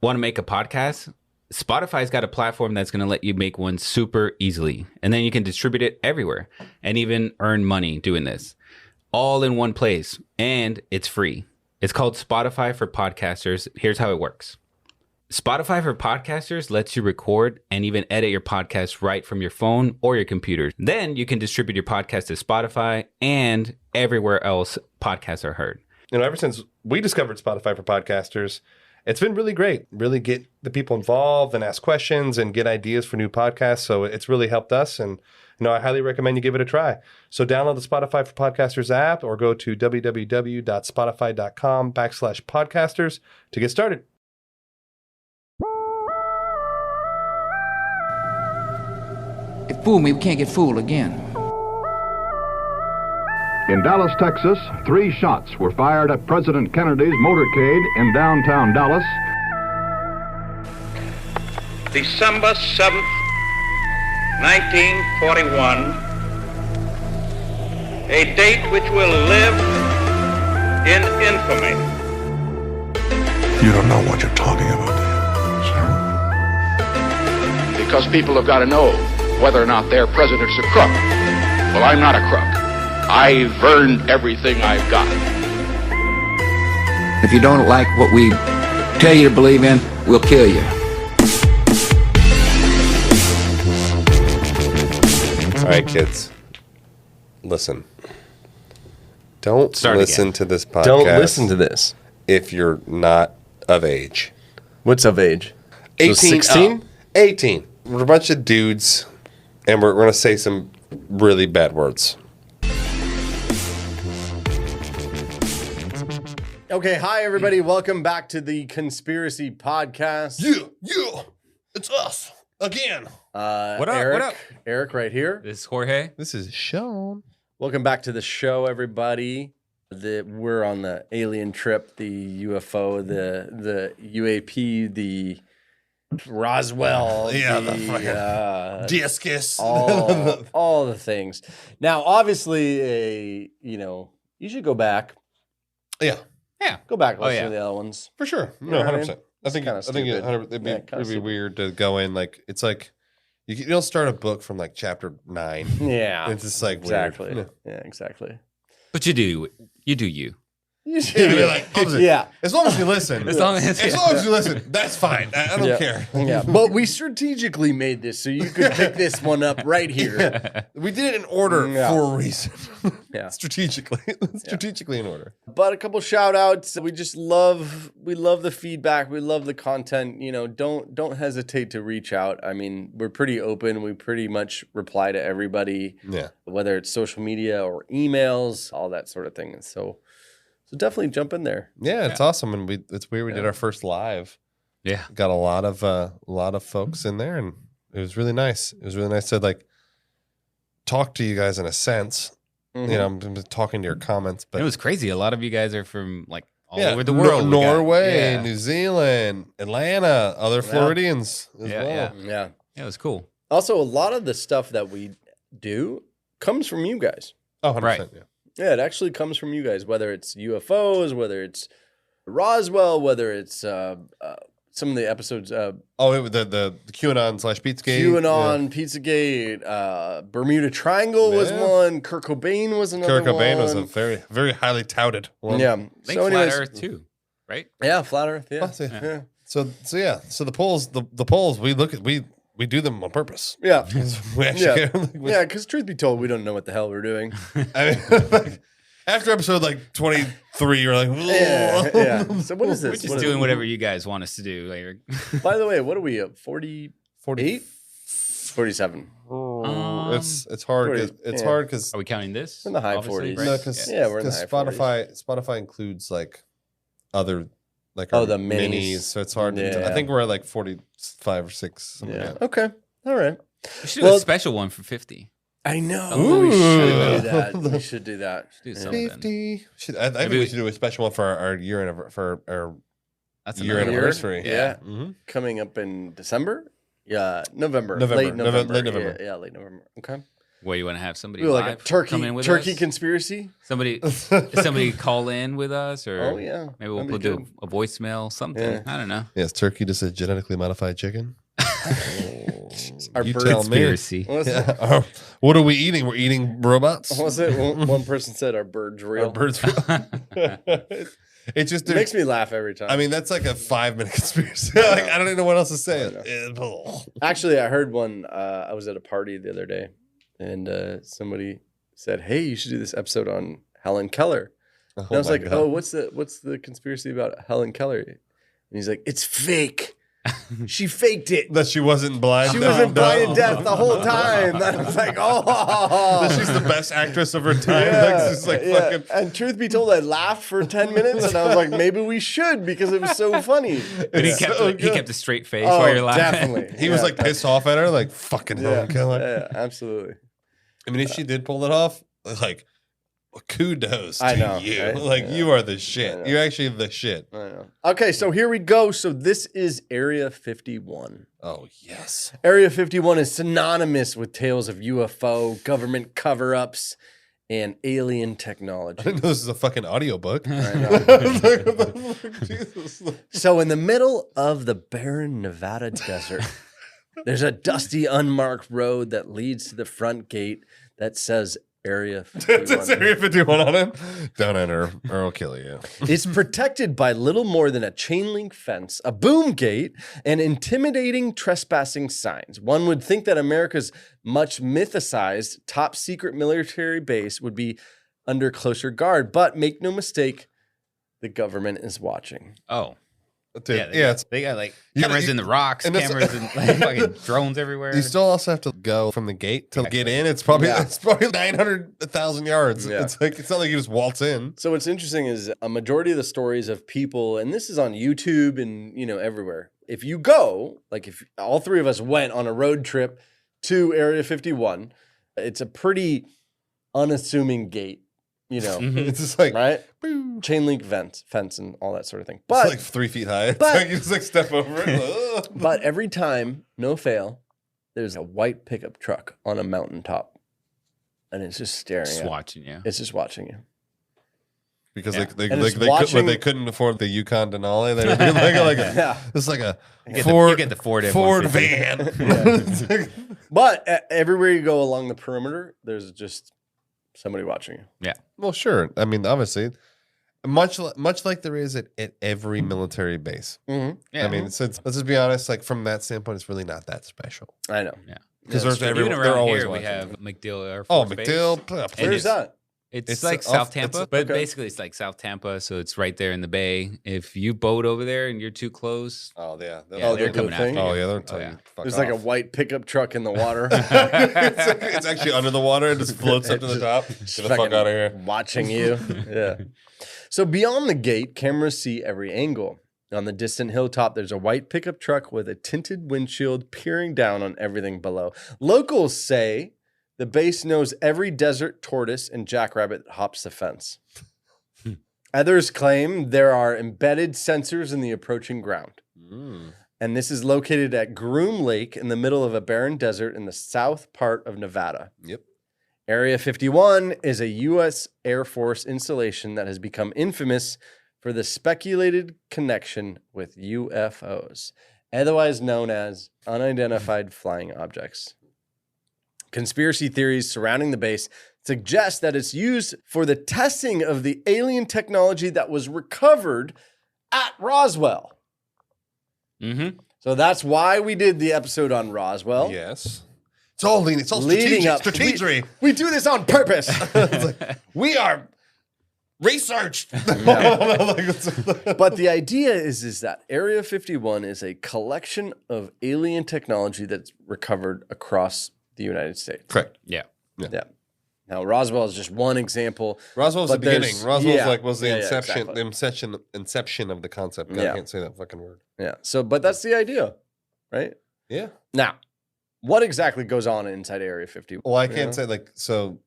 Want to make a podcast? Spotify's got a platform that's going to let you make one super easily. And then you can distribute it everywhere and even earn money doing this. All in one place. And it's free. It's called Spotify for Podcasters. Here's how it works. Spotify for Podcasters lets you record and even edit your podcast right from your phone or your computer. Then you can distribute your podcast to Spotify and everywhere else podcasts are heard. Ever since we discovered Spotify for Podcasters, it's been really great. Really get the people involved and ask questions and get ideas for new podcasts. So it's really helped us. And I highly recommend you give it a try. So download the Spotify for Podcasters app or go to www.spotify.com/podcasters to get started. It fooled me, we can't get fooled again. In Dallas, Texas, 3 shots were fired at President Kennedy's motorcade in downtown Dallas. December 7th, 1941, a date which will live in infamy. You don't know what you're talking about, do you, sir? Because people have got to know whether or not their president's a crook. Well, I'm not a crook. I've earned everything I've got. If you don't like what we tell you to believe in, we'll kill you. All right, kids. Listen. Don't listen to this podcast. Don't listen to this. If you're not of age. What's of age? 18. So 16? 18. We're a bunch of dudes, and we're going to say some really bad words. Okay, hi everybody. Welcome back to the Conspiracy Podcast. Yeah. It's us again. What up? Eric, What up? Eric right here. This is Jorge. This is Sean. Welcome back to the show, everybody. We're on the alien trip, the UFO, the UAP, the Roswell, the discus, all the things. Now, obviously, you should go back. Yeah. Go back and listen to the other ones. For sure. No, 100%. I think it'd be weird to go in it's like you don't start a book from like chapter 9. Yeah. It's just like exactly. weird. Yeah, exactly. But you do you. Yeah. As long as you listen. As long as you listen, that's fine. I don't care. Yeah. But we strategically made this so you could pick this one up right here. Yeah. We did it in order for a reason. Yeah. Strategically in order. But a couple shout outs. We love the feedback. We love the content. Don't hesitate to reach out. I mean, we're pretty open. We pretty much reply to everybody. Yeah. Whether it's social media or emails, all that sort of thing. So definitely jump in there. Yeah, it's awesome. And it's weird. We did our first live. Yeah. Got a lot of folks in there, and it was really nice. It was really nice to talk to you guys in a sense. Mm-hmm. I'm talking to your comments, but it was crazy. A lot of you guys are from all over the world. Norway, New Zealand, Atlanta, other Floridians as well. Yeah. It was cool. Also, a lot of the stuff that we do comes from you guys. Oh, 100%. Right. Yeah. Yeah, it actually comes from you guys, whether it's UFOs, whether it's Roswell, whether it's some of the episodes. The QAnon / Pizzagate. QAnon, Pizzagate, Bermuda Triangle was one. Kurt Cobain was another one. Kurt Cobain was a very, very highly touted one. Yeah. I think Flat Earth too, right? Yeah, Flat Earth, yeah. So the polls, we do them on purpose. Yeah. We actually care. Yeah, because truth be told, we don't know what the hell we're doing. I mean, after episode 23, you're like, yeah. So what is this? We're just doing whatever you guys want us to do later. By the way, what are we at? 48? 47. It's hard. It's hard because are we counting this? We're in the high Obviously, 40s. right? No, because we're in the high 40s. Spotify includes other the our minis. So it's hard. Yeah. I think we're at 45 or 6. Yeah. Okay. All right. We should do a special one for 50. I know. Ooh. We should do that. We should do that. Do something. 50. I think we should do a special one for our year anniversary. Yeah. Mm-hmm. Coming up in December? Yeah, November. November. Late November. Late November. Yeah, late November. Okay. Where you want to have somebody We like a live come in turkey with us? conspiracy. Somebody call in with us, or Oh yeah, maybe we'll that'd be do good. a voicemail, something. Yeah. I don't know. Yes, turkey just a genetically modified chicken. Our You bird tell me. Conspiracy. What's it? Yeah. What are we eating? We're eating robots. What was it? One person said our bird's real. Our birds. It's just It makes me laugh every time. I mean, that's like a 5-minute conspiracy. Like, I don't even know what else to say. Actually, I heard one. I was at a party the other day, and somebody said, "Hey, you should do this episode on Helen Keller." And I was like, "Oh, what's the conspiracy about Helen Keller?" And he's like, "It's fake. She faked it. That she wasn't blind. She wasn't blind and deaf the whole time." And I was like, "Oh, That she's the best actress of her time. Like, she's like fucking. And truth be told, I laughed for 10 minutes, and I was like, maybe we should because it was so funny. But he It's kept so he good. kept a straight face Oh, while you're laughing. definitely. He was like pissed off at her, like fucking Helen Keller. Yeah, absolutely. I mean, if she did pull it off, like kudos I to know, you. right? Like Yeah. you are the I shit. know. You're actually the shit. I know. Okay, so here we go. So this is Area 51. Oh yes. Area 51 is synonymous with tales of UFO, government cover-ups, and alien I technology. didn't know this is a fucking audiobook. I know. I was like, what the fuck? Jesus. So in the middle of the barren Nevada desert, there's a dusty, unmarked road that leads to the front gate that says Area 51. It says Area 51 on it. Don't enter or I'll kill you. It's protected by little more than a chain link fence, a boom gate, and intimidating trespassing signs. One would think that America's much mythicized top secret military base would be under closer guard, but make no mistake, the government is watching. Oh, Dude, yeah. it's They got like You- cameras you- in the rocks, and that's- cameras and like fucking drones everywhere. you still also have to go from the gate to get in. It's probably Yeah. 900,000 yards. Yeah. It's not like you just waltz in. So what's interesting is a majority of the stories of people, and this is on YouTube and everywhere. If you go, like if all three of us went on a road trip to Area 51, it's a pretty unassuming gate, Mhm. It's just like right? boom. Chain link fence and all that sort of thing. It's But like 3 feet high. It's but- like you just like step over it. but every time, no fail, there's a white pickup truck on a mountaintop, and it's just staring. Just at watching you. It's just watching you. Because Yeah. they And it's they couldn't afford the Yukon Denali. They were like a, Yeah. it's like a You Ford, get the Ford Ford F-150. van. But everywhere you go along the perimeter, there's just somebody watching you. Well, sure. I mean, obviously, much like there is at every military base. Mm-hmm. Yeah. I mean, let's just be honest. Like from that standpoint, it's really not that special I know. because Yeah, there's true. everyone. Even They're around always here, we watching. have MacDill Air Oh, Force Base. MacDill. And Where's that? It's It's like off- South it's- Tampa, but okay. basically it's like South Tampa, so it's right there in the bay. If you boat over there and you're too close, Oh yeah. yeah, they'll they're do coming a after thing? you. Oh yeah. They'll tell yeah. you. Fuck There's like a off. white pickup truck in the water. it's actually under the water and just floats up to the top. Get the fuck fucking out of here. Watching you. Yeah. So beyond the gate, cameras see every angle. On the distant hilltop, there's a white pickup truck with a tinted windshield peering down on everything below. Locals say the base knows every desert tortoise and jackrabbit that hops the fence. Others claim there are embedded sensors in the approaching ground. And this is located at Groom Lake in the middle of a barren desert in the south part of Nevada. Yep. Area 51 is a U.S. Air Force installation that has become infamous for the speculated connection with UFOs, otherwise known as unidentified flying objects. Conspiracy theories surrounding the base suggest that it's used for the testing of the alien technology that was recovered at Roswell. Mm-hmm. So that's why we did the episode on Roswell. Yes. It's all lean. It's all Leading strategic. up, Strategery. we do this on purpose. We are researched. But the idea is that Area 51 is a collection of alien technology that's recovered across the United States. Correct. Yeah. Yeah. Now Roswell is just one example. Roswell's the But there's- beginning. Roswell's yeah. was the Yeah, inception, exactly. the inception of the concept. God, Yeah. I can't say that fucking word. Yeah. So, but that's the idea, right? Yeah. Now, what exactly goes on inside Area 51? Well, I You can't know? say like so.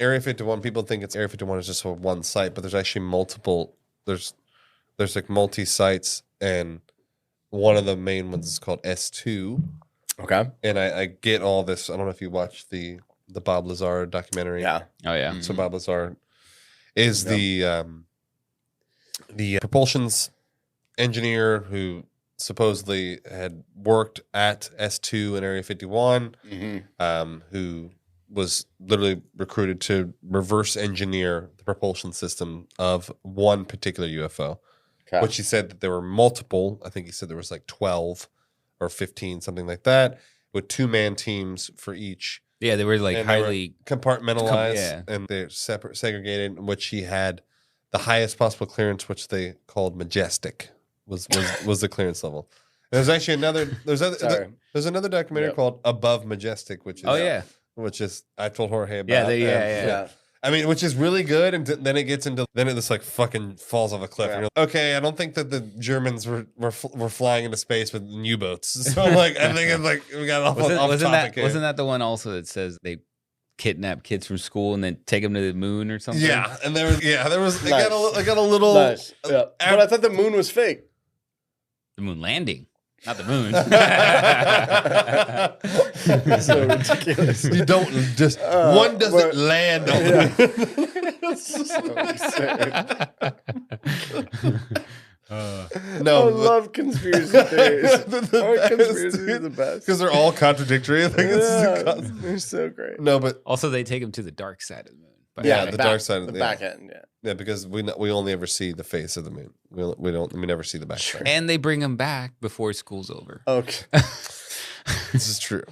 Area 51. People think it's Area 51 is just for one site, but there's actually multiple. There's like multi sites, and one of the main ones is called S2. Okay. And I get all this. I don't know if you watched the the Bob Lazar documentary. Yeah. Oh yeah. So Bob Lazar is the propulsions engineer who supposedly had worked at S2 in Area 51, who was literally recruited to reverse engineer the propulsion system of one particular UFO, which he said that there were multiple. I think he said there was like 12 or 15, something like that, with 2-man teams for each. Yeah, they were like And highly they were compartmentalized, yeah. and they're separate, segregated, in which he had the highest possible clearance, which they called majestic, was the clearance level. And there's actually another there's another documentary called Above Majestic, which is which is I told Jorge about. Yeah. I mean, which is really good, and then it gets into it just like fucking falls off a cliff. And you're like, okay, I don't think that the Germans were flying into space with U-boats. So like, I think it's like we got off topic. Wasn't that the one also that says they kidnap kids from school and then take them to the moon or something? Yeah, and there was it Nice. got a little. Nice. Yeah. But I thought the moon was fake. The moon landing, not the moon. So ridiculous. You don't just one doesn't land on the I love conspiracy theories. Conspiracies are the best. because they're all contradictory. Like, They're so great. no, but Also, they take them to the dark side of the moon. But Yeah, the dark side of the the- back end. Yeah. yeah, because we only ever see the face of the moon. We never see the back side. and they bring them back before school's over. Okay. This is true.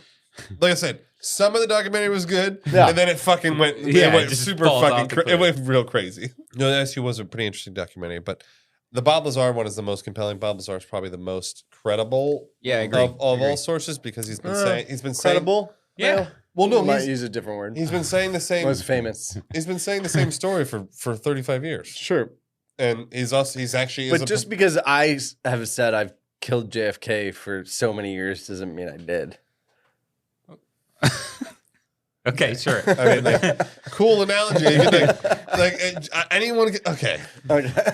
Like I said, some of the documentary was good, Yeah. and then it fucking went. Yeah, it went it just super falls fucking. off the It cliff. went real crazy. No, that actually was a pretty interesting documentary, but the Bob Lazar one is the most compelling. Bob Lazar is probably the most credible. Yeah, I agree. Of all sources, because he's been saying Credible? Yeah. Well, no, Might use a different word. he's been saying the same. Most famous. He's been saying the same story for 35 years, Sure. and he's actually. But just because I have said I've killed JFK for so many years doesn't mean I did. Okay, sure. I mean, like, cool analogy. You get, anyone get okay. Okay.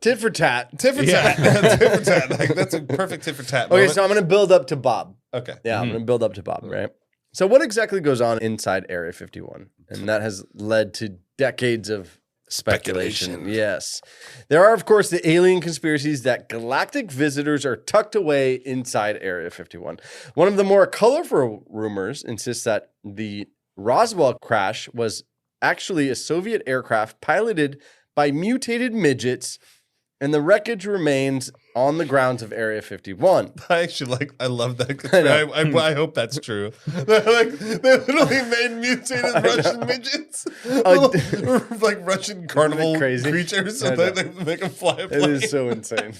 Tit for tat. Tit for tat. Tit for tat. Like, that's a perfect tit for tat. Okay, moment. so I'm going to build up to Bob. Okay. Yeah, I'm going to build up to Bob, right? So what exactly goes on inside Area 51? And that has led to decades of speculation. Yes. There are, of course, the alien conspiracies that galactic visitors are tucked away inside Area 51. One of the more colorful rumors insists that the Roswell crash was actually a Soviet aircraft piloted by mutated midgets, and the wreckage remains on the grounds of Area 51. I love that. I hope that's true. They literally made mutated Russian midgets. Like Russian carnival creatures. So they make them fly a plane. It is so insane.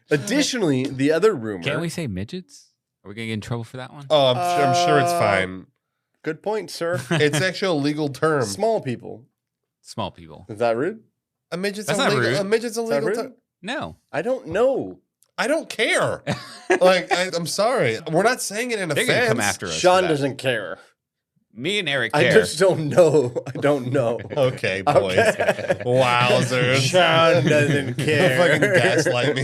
Additionally, the other rumor. Can't we say midgets? Are we going to get in trouble for that one? Oh, I'm sure it's fine. Good point, sir. It's actually a legal term. Small people. Small people. Is that rude? A midget's That's not illegal. rude. A midget's a Is that legal rude? term. No. I don't know. I don't care. Like, I'm sorry. We're not saying it in They're offense. going to come after us. Sean for that. doesn't care. Me and Eric I care. just don't know. I don't know. Okay, boys. Okay. Wowzers. Sean doesn't care. Fucking gaslight me.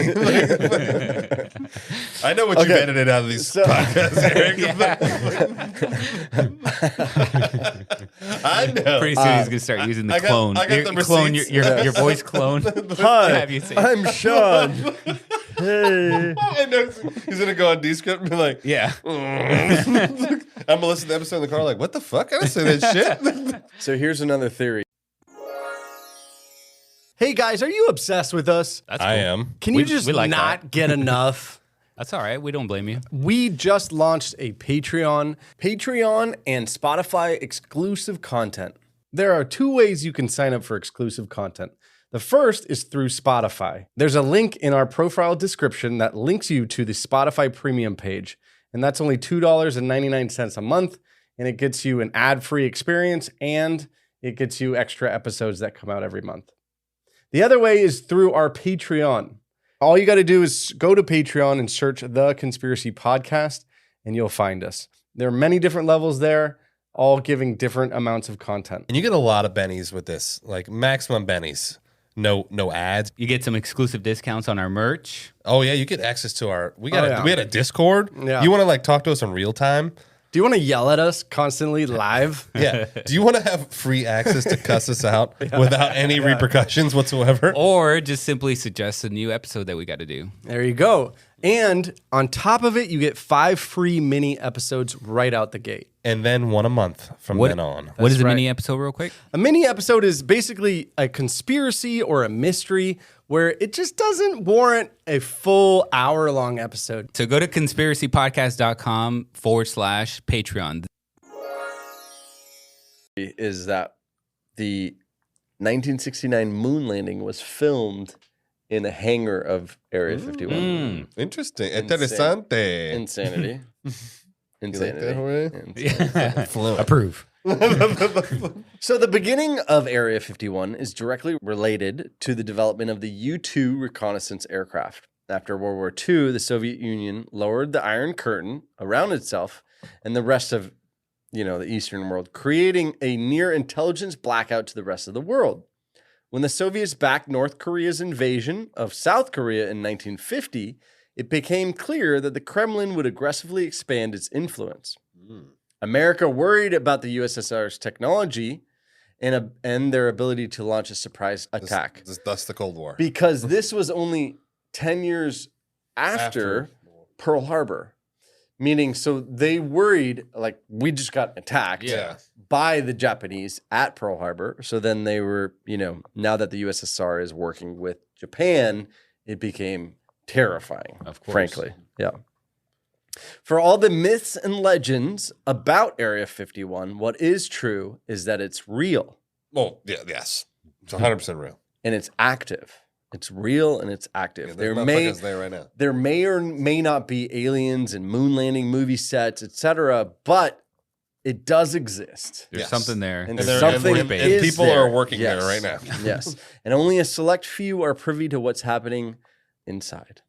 I know what you've edited out of these podcasts, Eric. I know. Pretty soon he's going to start using the I got- clone. I got Your the clone, receipts. your voice clone. Hi, Have you seen- I'm Sean. Hey. I know. He's going to go on Descript and be like, Yeah. I'm going to listen to the episode in the car like, what the fuck? I didn't say that shit. So here's another theory. Hey guys, are you obsessed with us? That's cool. I am. Can We- you just we like not get enough? That's all right. We don't blame you. We just launched a Patreon and Spotify exclusive content. There are two ways you can sign up for exclusive content. The first is through Spotify. There's a link in our profile description that links you to the Spotify premium page. And that's only $2.99 a month. And it gets you an ad-free experience and it gets you extra episodes that come out every month. The other way is through our Patreon. All you got to do is go to Patreon and search The Conspiracy Podcast, and you'll find us. There are many different levels there, all giving different amounts of content. And you get a lot of bennies with this, like maximum bennies. No ads. You get some exclusive discounts on our merch. Oh yeah, you get access to our. We had a Discord. Yeah. You want to like talk to us in real time? Do you want to yell at us constantly live? Yeah. Do you want to have free access to cuss us out without any repercussions whatsoever? Or just simply suggest a new episode that we got to do. There you go. And on top of it, you get 5 free mini episodes right out the gate. And then 1 a month from then on. What is a right. mini episode, real quick? A mini episode is basically a conspiracy or a mystery where it just doesn't warrant a full hour-long episode. So go to conspiracypodcast.com/Patreon. Is that the 1969 moon landing was filmed in a hangar of Area 51. Interesting. Interesante. Insanity. You like that, Jorge? Yeah. Fluent. Approve. So the beginning of Area 51 is directly related to the development of the U-2 reconnaissance aircraft. After World War II, the Soviet Union lowered the Iron Curtain around itself and the rest of, the Eastern world, creating a near intelligence blackout to the rest of the world. When the Soviets backed North Korea's invasion of South Korea in 1950, it became clear that the Kremlin would aggressively expand its influence. America worried about the USSR's technology and their ability to launch a surprise attack. Thus the Cold War. Because this was only 10 years after Pearl Harbor. Meaning, so they worried, like, we just got attacked by the Japanese at Pearl Harbor. So then they were, now that the USSR is working with Japan, it became terrifying, Of course. frankly. Yeah. For all the myths and legends about Area 51, what is true is that it's real Well, yes. It's 100% real. and it's active. It's real and it's active. Yeah, there there may there right now. there may or may not be aliens and moon landing movie sets, etc., but it does exist. There's Yes. something there. And There's there- something and in and is people there. are working there Yes. right now. Yes. And only a select few are privy to what's happening inside.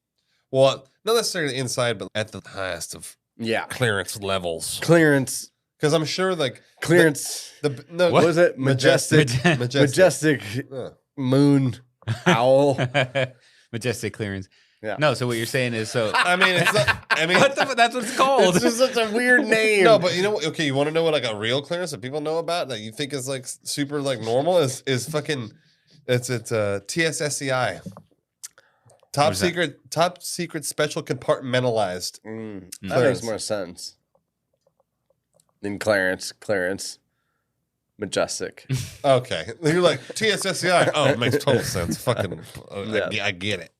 Well, not necessarily inside, but at the highest of Yeah. clearance levels. Clearance. Because I'm sure, like, Clearance. no, What was it? Majestic. Majestic Yeah. moon owl. Majestic clearance. Yeah. No, so what you're saying is I mean, it's not, that's what it's called. It's just such a weird name. No, but you know what? Okay, you want to know what like a real clearance that people know about that you think is like super like normal is fucking it's TSSCI. Top secret special compartmentalized. That makes more sense than Clarence. Majestic. Okay, you're like TSSCI. Oh, it makes total sense. Fucking, I get it.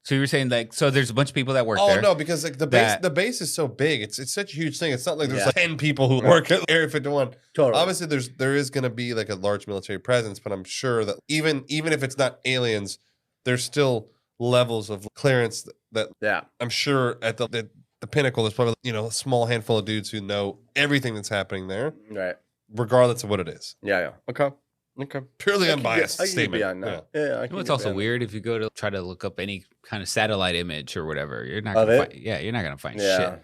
So you were saying like, so there's a bunch of people that work Oh there. no, because like the base is so big. It's such a huge thing. It's not like there's Yeah. like 10 people who work at Area 51. Totally. Obviously, there is going to be like a large military presence, but I'm sure that even if it's not aliens, there's still levels of clearance that Yeah. I'm sure at the pinnacle there's probably a small handful of dudes who know everything that's happening there, Right. regardless of what it is. Yeah. Okay. Purely unbiased I can get statement. beyond that. Yeah. Yeah. I You know can what's get also beyond weird? If you go to try to look up any kind of satellite image or whatever, you're not Of gonna it? find, you're not gonna find Yeah. shit.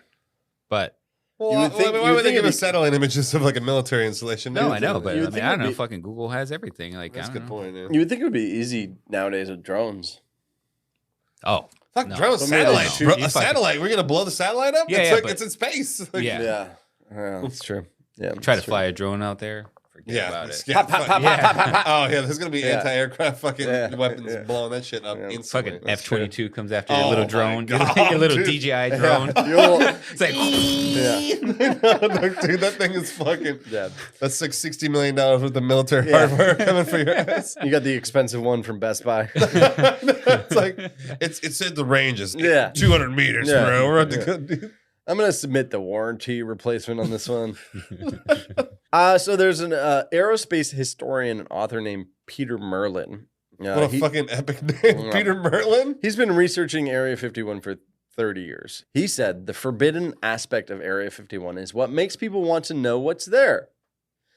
But Well, You would think- why you would would they think give it'd us be- satellite images of like a military installation? no, I know, but you I would mean, think I don't it'd know. be- Fucking Google has everything. Like, That's I a don't good know. point. Yeah. You would think it would be easy nowadays with drones. Oh, Fuck no. drones, But maybe satellite, they bro. shoot- A satellite. We're gonna blow the satellite up. Yeah, it's yeah, like but- it's in space. Like, Yeah. Yeah. That's true. Yeah. Try to that's true. fly a drone out there. Forget about it. Yeah, Pop, fuck- pop, yeah. pop, pop, pop, Oh yeah, there's gonna be Yeah. anti-aircraft fucking Yeah. weapons Yeah. blowing that shit up Yeah. instantly. Fucking That's F-22 comes after Oh your little my drone, God, your little dude. DJI drone. You'll- It's like, yeah. Dude, that thing is fucking. Yeah. That's like $60 million worth of military Yeah. hardware coming for your ass. You got the expensive one from Best Buy. It's like it said the range is Yeah. 200 meters, Yeah. bro. We're at the good. I'm going to submit the warranty replacement on this one. So there's an aerospace historian and author named Peter Merlin. What a fucking epic name, Peter Merlin. He's been researching Area 51 for 30 years. He said the forbidden aspect of Area 51 is what makes people want to know what's there.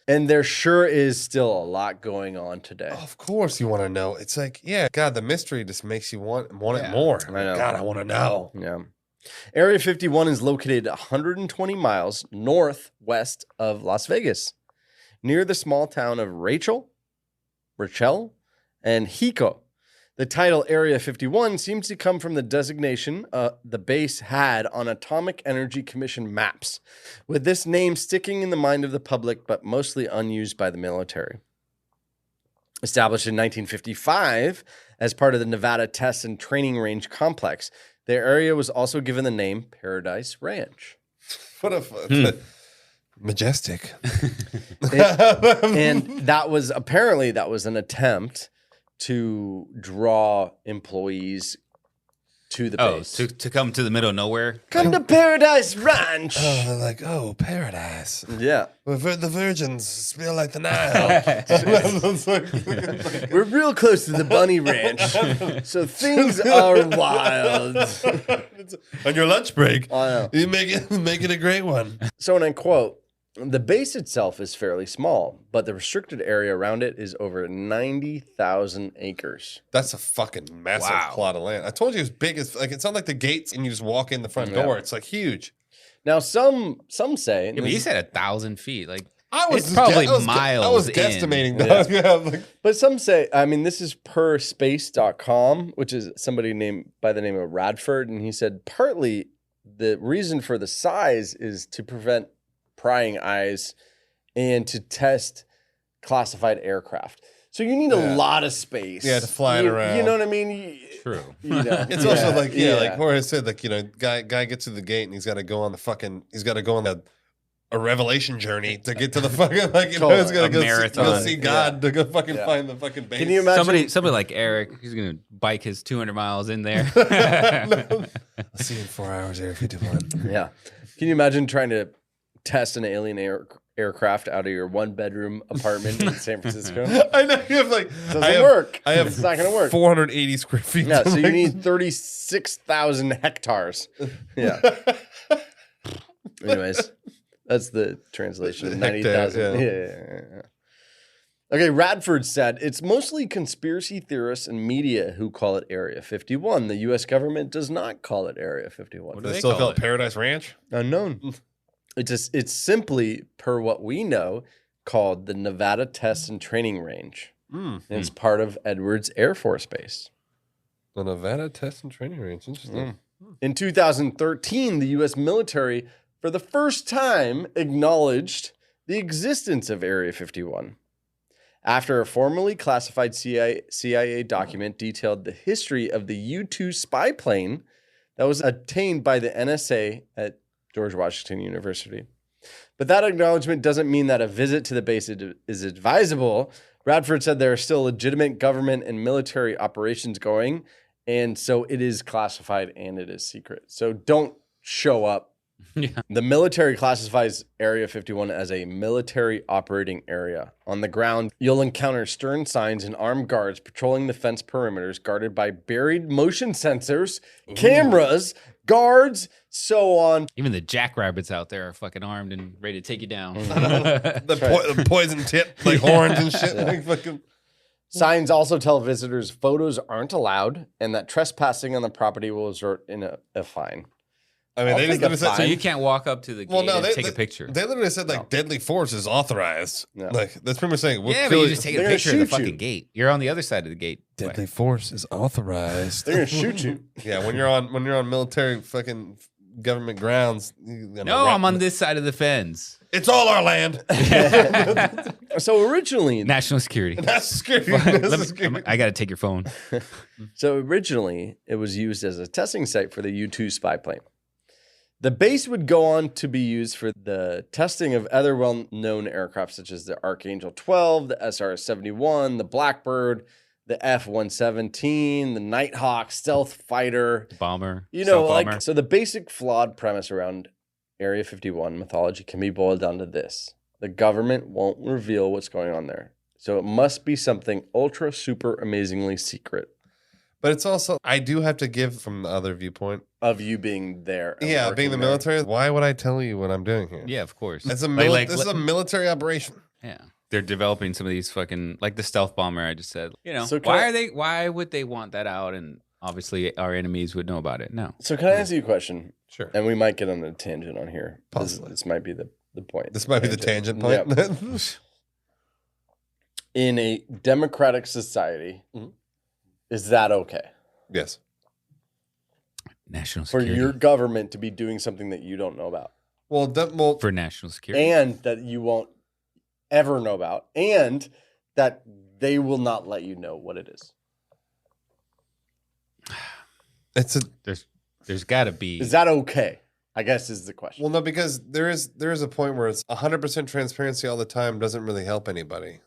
And there sure is still a lot going on today. Of course, you want to know. It's like, yeah, God, the mystery just makes you want it Yeah. more. I know. God, I want to know. Yeah. Area 51 is located 120 miles northwest of Las Vegas, near the small town of Rachel, and Hiko. The title Area 51 seems to come from the designation the base had on Atomic Energy Commission maps, with this name sticking in the mind of the public but mostly unused by the military. Established in 1955 as part of the Nevada Test and Training Range Complex, the area was also given the name Paradise Ranch. What a majestic. And that was an attempt to draw employees to the base. To come to the middle of nowhere. Come to Paradise Ranch. Oh, they're like, oh, paradise. Yeah. The virgins smell like the Nile. We're real close to the bunny ranch, so things are wild. On your lunch break, I know. you make it a great one. So, and I quote, the base itself is fairly small, but the restricted area around it is over 90,000 acres. That's a fucking massive plot of land. I told you it was big as like it's not like the gates and you just walk in the front door. It's like huge. Now, some say, Yeah, but you said 1,000 feet. Like It's probably miles. I was in. guesstimating. Yeah. but some say, I mean, this is per space.com, which is somebody by the name of Radford, and he said partly the reason for the size is to prevent prying eyes and to test classified aircraft. So you need a lot of space. Yeah, to fly it around. You know what I mean? True. You know. It's also like like Jorge said, like guy gets to the gate and he's got to go on a revelation journey to get to the fucking he's got to go see God to go fucking find the fucking base. Can you imagine somebody like Eric? He's gonna bike his 200 miles in there. I'll see you in 4 hours, Area 51. Yeah. Can you imagine trying to test an alien aircraft out of your one-bedroom apartment in San Francisco? I know you have like Doesn't work. I have It's not going to work. 480 square feet. Yeah, so you need 36,000 hectares. Yeah. Anyways, that's the translation of 90,000. Yeah. Okay, Radford said, it's mostly conspiracy theorists and media who call it Area 51. The U.S. government does not call it Area 51. What do they still call it? Paradise Ranch? Unknown. It's simply, per what we know, called the Nevada Test and Training Range. And it's part of Edwards Air Force Base. The Nevada Test and Training Range. Interesting. In 2013, the U.S. military, for the first time, acknowledged the existence of Area 51. After a formally classified CIA document detailed the history of the U-2 spy plane that was obtained by the NSA at George Washington University. But that acknowledgement doesn't mean that a visit to the base is advisable. Radford said there are still legitimate government and military operations going, and so it is classified and it is secret. So don't show up. Yeah. The military classifies Area 51 as a military operating area. On the ground, you'll encounter stern signs and armed guards patrolling the fence perimeters guarded by buried motion sensors, cameras, guards, so on. Even the jackrabbits out there are fucking armed and ready to take you down. The poison tip, like horns and shit. Like fucking. Signs also tell visitors photos aren't allowed and that trespassing on the property will result in a fine. I mean, they just literally said, So you can't walk up to the gate and take a picture. They literally said like deadly force is authorized. No. Like that's pretty much saying. We'll Yeah, but kill you you. just take a They're picture of gonna the shoot fucking gate. You're on the other side of the gate. Deadly force is authorized. They're going to shoot you. Yeah, when you're on military fucking government grounds. No, I'm on this side of the fence. It's all our land. So originally, National security. That's scary. I got to take your phone. it was used as a testing site for the U-2 spy plane. The base would go on to be used for the testing of other well-known aircraft such as the Archangel 12, the SR-71, the Blackbird, the F-117, the Nighthawk, stealth fighter. Bomber. You know, bomber. like, so the basic flawed premise around Area 51 mythology can be boiled down to this. The government won't reveal what's going on there. So it must be something ultra, super, amazingly secret. But it's also, I do have to give from the other viewpoint. Of you being there. Yeah, being the military. Why would I tell you what I'm doing here? Yeah, of course. It's this is a military operation. Yeah. They're developing some of these fucking, like the stealth bomber I just said. You know, So why would they want that out? And obviously our enemies would know about it. No. So can I ask you a question? Sure. And we might get on a tangent on here. Possibly. This might be the point. This might be the tangent point. Yep. In a democratic society, Is that okay? Yes. National For security. your government to be doing something that you don't know about. Well, For national security. And that you won't ever know about. And that they will not let you know what it is. it's a There's got to be. Is that okay? I guess is the question. well, no, because there is a point where it's 100% transparency all the time doesn't really help anybody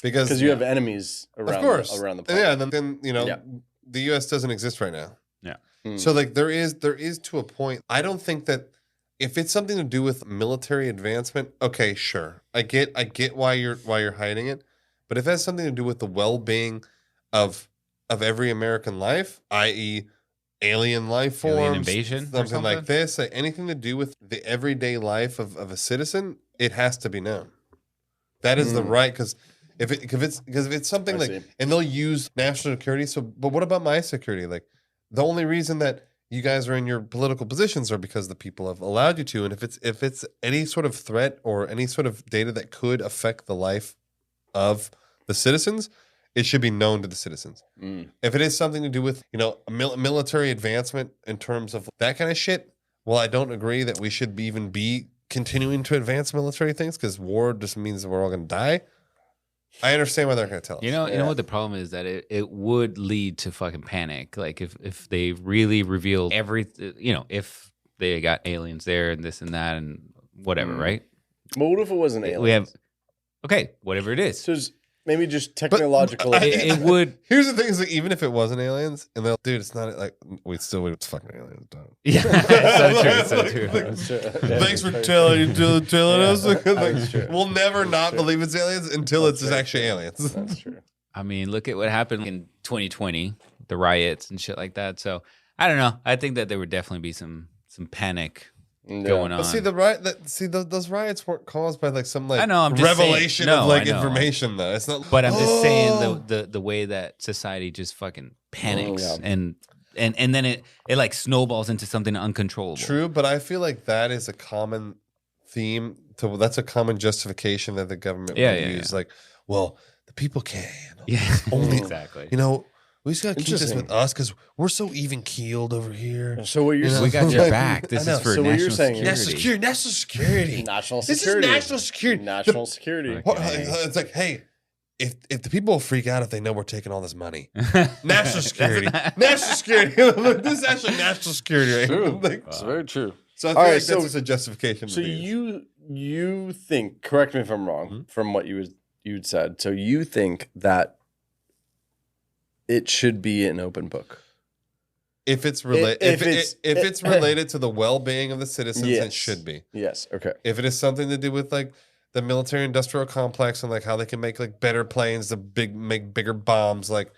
because you have enemies around, of course around the planet. yeah, and then the U.S. doesn't exist right now. Yeah. So like there is to a point. I don't think that if it's something to do with military advancement, okay, sure, I get why you're hiding it, but if it has something to do with the well-being of every American life, i.e. alien life forms, Alien invasion, or something like this, like anything to do with the everyday life of a citizen, it has to be known. That is the right, because if it's something I like, see. and they'll use national security. So, but what about my security? Like, the only reason that you guys are in your political positions are because the people have allowed you to. And if it's any sort of threat or any sort of data that could affect the life of the citizens, it should be known to the citizens. If it is something to do with, military advancement in terms of that kind of shit, well, I don't agree that we should even be continuing to advance military things because war just means that we're all going to die. I understand why they're going to tell us. You know what the problem is, that it would lead to fucking panic. Like if they really reveal everything, if they got aliens there and this and that and whatever, right? But what if it wasn't aliens? We have whatever it is. So it's maybe just technological. It would. Here's the thing: is like, even if it wasn't aliens, and they'll, dude, it's not like it's fucking aliens. Dog. Yeah, so true. That's true. Thanks for telling us. That's true. We'll never not believe it's aliens until it's just actually aliens. That's true. I mean, look at what happened in 2020, the riots and shit like that. So I don't know. I think that there would definitely be some panic going on. But see, those riots weren't caused by like some I know, I'm just revelation saying, of no, like I know. information though. It's not. But I'm just saying the way that society just fucking panics and then it like snowballs into something uncontrollable. True, but I feel like that is a common theme. That's a common justification that the government will use. Yeah. Like, well, the people can't. Yeah, Only exactly. We just gotta keep this with us because we're so even keeled over here. So what you're saying? We got your back. This is for So what national you're saying is- security. National security. National This security. is national security. National security. What- It's like, hey, if the people freak out if they know we're taking all this money, national security, national security. This is actually national security. Right? True. Like, It's very true. so I feel All right, like so- that's just a justification. So to these. you think? Correct me if I'm wrong. From what you'd said, so you think that it should be an open book? If it's related, If if it's- it's related to the well-being of the citizens, Yes. it should be. Yes. Okay. If it is something to do with like the military-industrial complex and like how they can make like better planes to make bigger bombs, like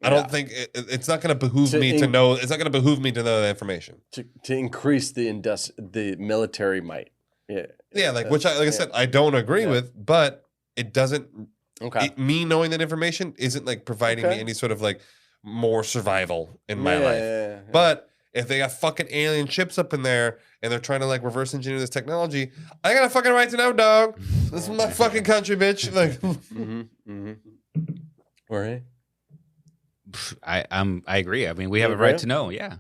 I don't think it's not going to behoove me to know. It's not going to behoove me to know that information. To increase the military might. Yeah. Yeah, like I said, I don't agree with, but it doesn't. Okay. Me knowing that information isn't like providing me any sort of like more survival in my life. Yeah. But if they got fucking alien chips up in there and they're trying to like reverse engineer this technology, I got a fucking right to know, dog. This is my fucking country, bitch. Like, Jorge? I agree. I mean, we have a right to know. Yeah.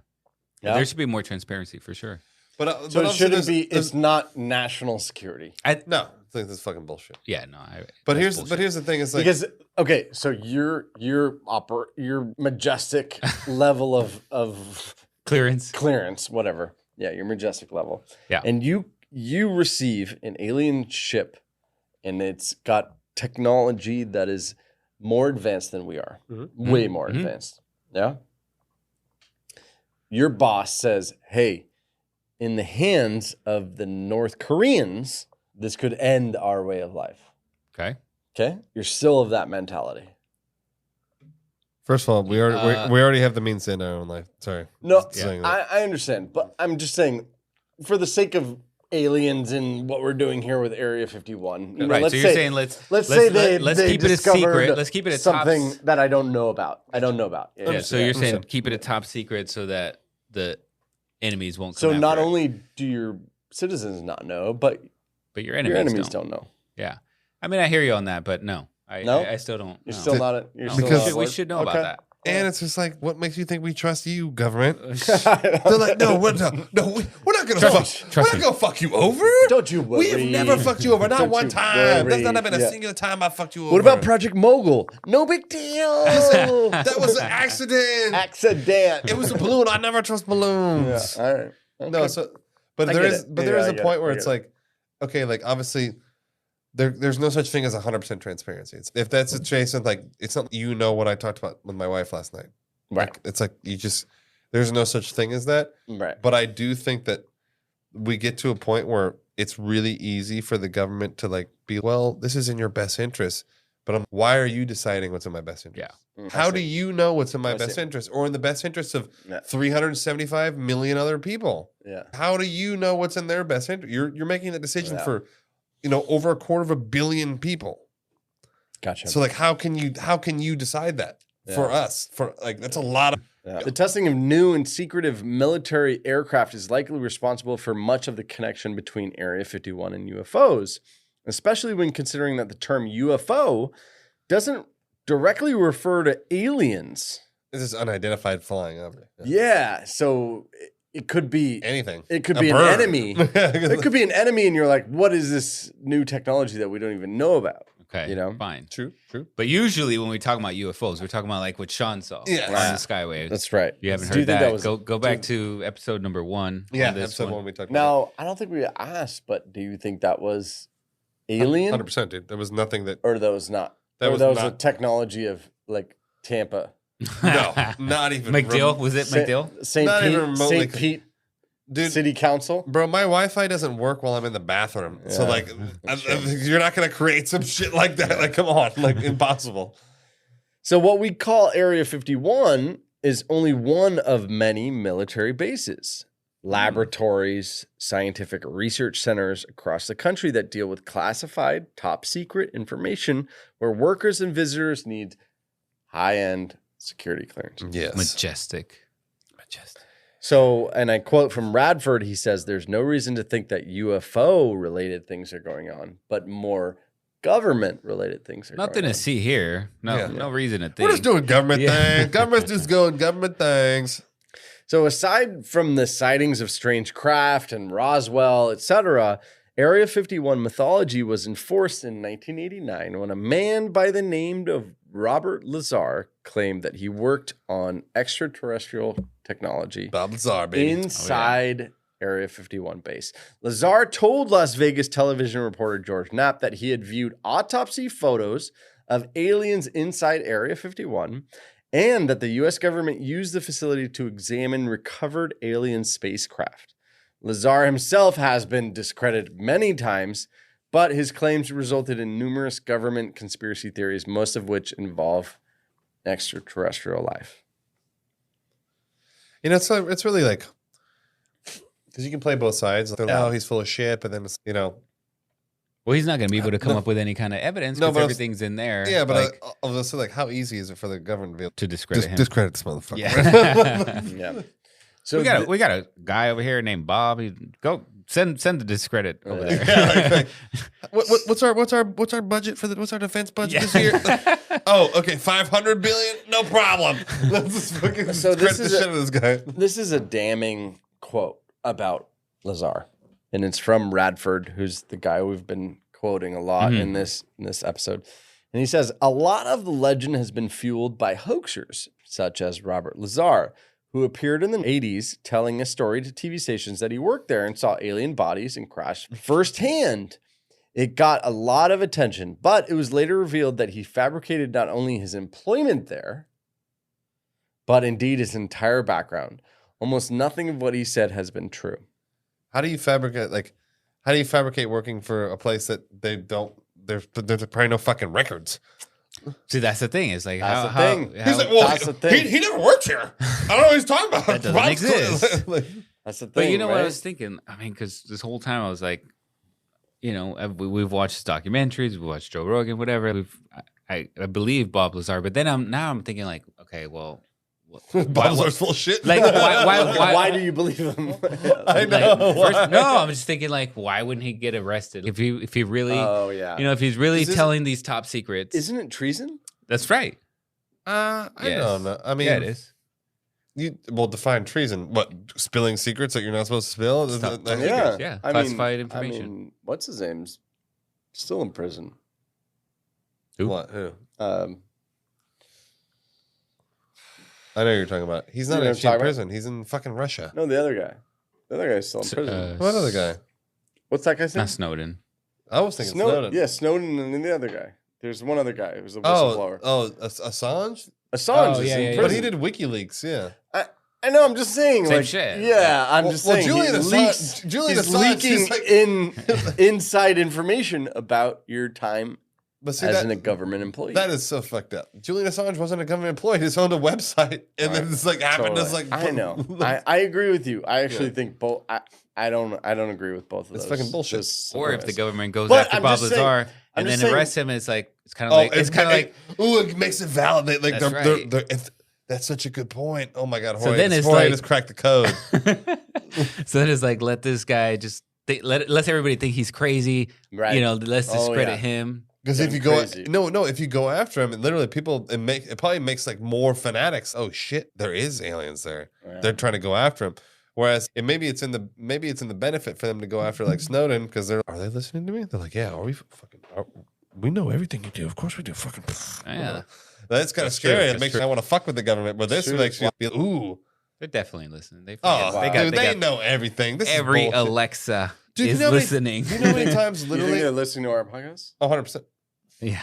There should be more transparency for sure. but So it obviously shouldn't be. there's- It's not national security. no. I think this is fucking bullshit. Yeah, no. But that's here's bullshit. the thing: is like Because so your majestic level of clearance. whatever. Yeah, your majestic level. Yeah. And you receive an alien ship, and it's got technology that is more advanced than we are. Way more advanced. Yeah. Your boss says, "Hey, in the hands of the North Koreans, this could end our way of life." Okay. Okay? You're still of that mentality. first of all, we already have the means to end our own life. Sorry. No, Just saying that. I understand, but I'm just saying, for the sake of aliens and what we're doing here with Area 51, you know, Right. let's So you're say, saying let's say let's they keep it a discovered secret. Let's keep it a something top. that I don't know about. Yeah. Yeah. So you're saying keep it a top secret so that the enemies won't. So come not after it. only do your citizens not know, but but your your enemies, enemies don't know. Yeah. I mean, I hear you on that, but no, No? I still don't. You're no. still not. You're No. still Because- not we should know about that. And it's just like, what makes you think we trust you, government? They're like, no, we're not gonna fuck you over. Don't you worry. We've never fucked you over, not Don't one you time. worry. There's not been a singular time I fucked you over. What about Project Mogul? No big deal. That was an accident. Accident. It was a balloon. I never trust balloons. All right. Okay. No, but I there get is it. but there is Yeah, a I get point it. where I it's get like, okay, like obviously there's no such thing as 100% transparency. If that's the case, it's like it's not what I talked about with my wife last night. Right. Like, it's like there's no such thing as that. Right. But I do think that we get to a point where it's really easy for the government to like be, well, this is in your best interest. But why are you deciding what's in my best interest? Yeah. How do you know what's in my I best see. interest or in the best interest of Yeah. 375 million other people? Yeah. How do you know what's in their best interest? You're making that decision Yeah. for, over 250 million people. Gotcha. So like, how can you decide that for us? For like, that's a lot of. Yeah. The testing of new and secretive military aircraft is likely responsible for much of the connection between Area 51 and UFOs, especially when considering that the term UFO doesn't directly refer to aliens. This is unidentified flying object. Yeah, so it could be Anything. It could A be bird. an enemy. It could be an enemy, and you're like, what is this new technology that we don't even know about? Okay, fine. True. But usually when we talk about UFOs, we're talking about like what Sean saw on the Skyway. That's right. If you haven't Do you heard think that, go back to episode number 1. Yeah, on this episode one. 1 we talked about. Now, I don't think we asked, but do you think that was alien? 100%, dude. There was nothing that. Or that was not? That or was that was a not- technology of like Tampa. No, not even. McDill? Was it McDill? St. Not Pete, even remotely St. Pete Dude, City Council. bro, my Wi-Fi doesn't work while I'm in the bathroom. So Yeah. like, you're not gonna create some shit like that. Like, come on, like impossible. So what we call Area 51 is only one of many military bases, laboratories, scientific research centers across the country that deal with classified, top secret information where workers and visitors need high-end security clearance. Yes. Majestic. So, and I quote from Radford, he says, there's no reason to think that UFO-related things are going on, but more government-related things are Nothing going to see here. No reason to think. We're just doing government Yeah. things. Government's just going government things. So aside from the sightings of strange craft and Roswell, etc., Area 51 mythology was enforced in 1989 when a man by the name of Robert Lazar claimed that he worked on extraterrestrial technology Bob Lazar, baby. inside Area 51 base. Lazar told Las Vegas television reporter George Knapp that he had viewed autopsy photos of aliens inside Area 51 and that the U.S. government used the facility to examine recovered alien spacecraft. Lazar himself has been discredited many times, but his claims resulted in numerous government conspiracy theories, most of which involve extraterrestrial life. You know, it's really like, because you can play both sides. They're like, oh, he's full of shit, but then it's, Well, he's not going to be able to come up with any kind of evidence No, because but everything's in there. yeah, but like, I was also like, how easy is it for the government to be able to discredit him. discredit this motherfucker? Yeah. Yeah. So we got a guy over here named Bob. Go send the discredit over there. Yeah, what's our budget for what's our defense budget this year? Oh, okay, 500 billion, no problem. Let's just fucking So this discredit the is shit out of this guy. This is a damning quote about Lazar, and it's from Radford, who's the guy we've been quoting a lot in this episode. And he says, a lot of the legend has been fueled by hoaxers, such as Robert Lazar, who appeared in the 80s telling a story to TV stations that he worked there and saw alien bodies and crashed firsthand. It got a lot of attention, but it was later revealed that he fabricated not only his employment there, but indeed his entire background. Almost nothing of what he said has been true. How do you fabricate working for a place that they don't? There's probably no fucking records. See, that's the thing. It's like That's how, the thing. how- He's like, well, That's the thing. he never worked here. I don't know what he's talking about. That doesn't Rob's exist. cool. Like, That's the thing. But you know what I right? was thinking? I mean, because this whole time I was like, we've watched documentaries, we've watched Joe Rogan, whatever. I believe Bob Lazar, but then I'm thinking like, okay, well, Bob Lazar's full of shit. like Why do you believe him? I know. Like, first, no, I'm just thinking like, why wouldn't he get arrested if he really, Oh yeah. if he's really Is this- telling these top secrets? Isn't it treason? That's right. I don't know. I mean, yeah, it is. You will define treason. What, spilling secrets that you're not supposed to spill? Stop. Yeah, Yeah, I classified mean, information. What's his name's still in prison? Who? What? Who? I I know who you're talking about. He's not You know what I'm actually in talking prison. He's in fucking Russia. No, the other guy. The other guy's still in prison. What other guy? What's that guy's name? Not Snowden. I was thinking Snowden. Yeah, Snowden and the other guy. There's one other guy who's a whistleblower. Assange? Assange is yeah, in yeah, prison. But he did WikiLeaks, yeah. I know. I'm just saying. Same like, shit. Yeah, I'm just saying. Julian he Assange- leaks, Julian he's Assange, leaking he's like- inside information about your time But see, as that, a government employee. that is so fucked up. Julian Assange wasn't a government employee. He just owned a website. And then it's like happened. Totally. It's like, I know. I agree with you. I actually Yeah. think both. I don't agree with both of It's those. fucking bullshit. Just Or if the summarize. government goes But after I'm Bob just saying- Lazar I'm and just then saying- arrests him, it's like it's kind of like it makes it valid. Like That's right. that's such a good point. Oh my god, So Jorge, then it's Jorge like- just cracked the code. so then it's like let this guy just let everybody think he's crazy. Right. You know, let's discredit yeah. him. Because if Getting you go, crazy. no, if you go after him, and literally it probably makes like more fanatics. Oh shit, there is aliens there. Yeah. They're trying to go after him. Whereas maybe it's in the benefit for them to go after like Snowden because are they listening to me? They're like, yeah, we know everything you do. Of course we do. Fucking Yeah. That's kind of That's true. scary. It That's makes true. me want to fuck with the government. But this True. makes you feel, ooh, They're definitely listening. They oh, forget. they know everything. This every is bullshit. Alexa Dude, is you know how many- listening. You know how many times You think literally they're listening to our podcast? 100%. Yeah.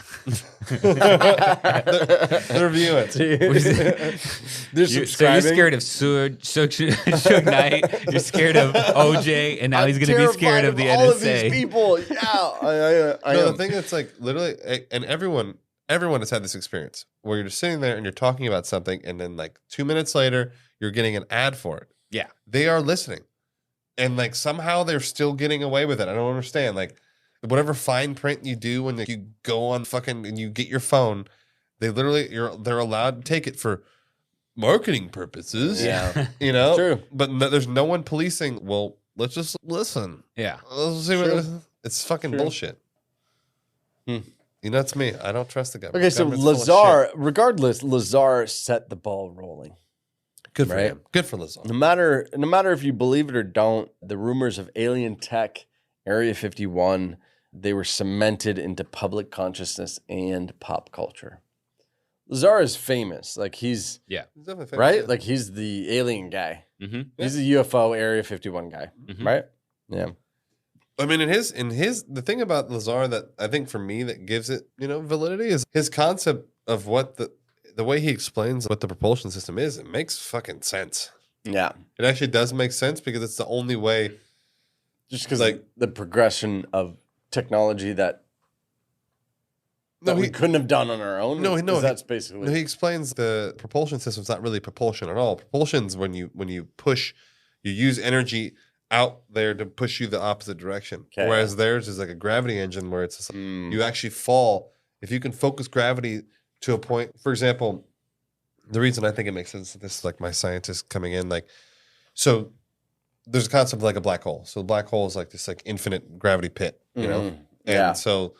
They're viewing. They're So you're subscribing. scared of Suge Knight. You're scared of OJ, and now I'm he's going to be scared terrified of the all of these NSA. people. Yeah, I No, am. the thing that's like literally, and everyone has had this experience where you're just sitting there and you're talking about something, and then like 2 minutes later, you're getting an ad for it. Yeah. They are listening, and like somehow they're still getting away with it. I don't understand. Like whatever fine print you do when you go on fucking and you get your phone, they're allowed to take it for marketing purposes. Yeah. You know, True. But there's no one policing. Well, let's just listen. Yeah. Let's see True. what it's fucking True. bullshit. Hmm. You know, it's me. I don't trust the government. Okay, so Government's full of Lazar, shit. regardless, Lazar set the ball rolling. Good for right? him. Good for Lazar. No matter if you believe it or don't, the rumors of alien tech, Area 51, they were cemented into public consciousness and pop culture. Lazar is famous. Like he's Yeah. He's definitely famous, right? yeah. Like he's the alien guy. Mm-hmm. He's the UFO Area 51 guy, Mhm. right? Yeah. I mean, the thing about Lazar that I think for me that gives it, validity is his concept of what the way he explains what the propulsion system is. It makes fucking sense. Yeah. It actually does make sense because it's the only way. Just because Like- the progression of technology that No, we he couldn't have done on our own. No, no, he- that's basically no, he explains the propulsion system's not really propulsion at all. Propulsion's when you push, you use energy out there to push you the opposite direction. Okay. Whereas theirs is like a gravity engine where it's just like, Mm. you actually fall if you can focus gravity to a point. For example, the reason I think it makes sense, this is like my scientist coming in, like, so there's a concept of like a black hole. So the black hole is like this like infinite gravity pit, you know? Mhm. And Yeah. so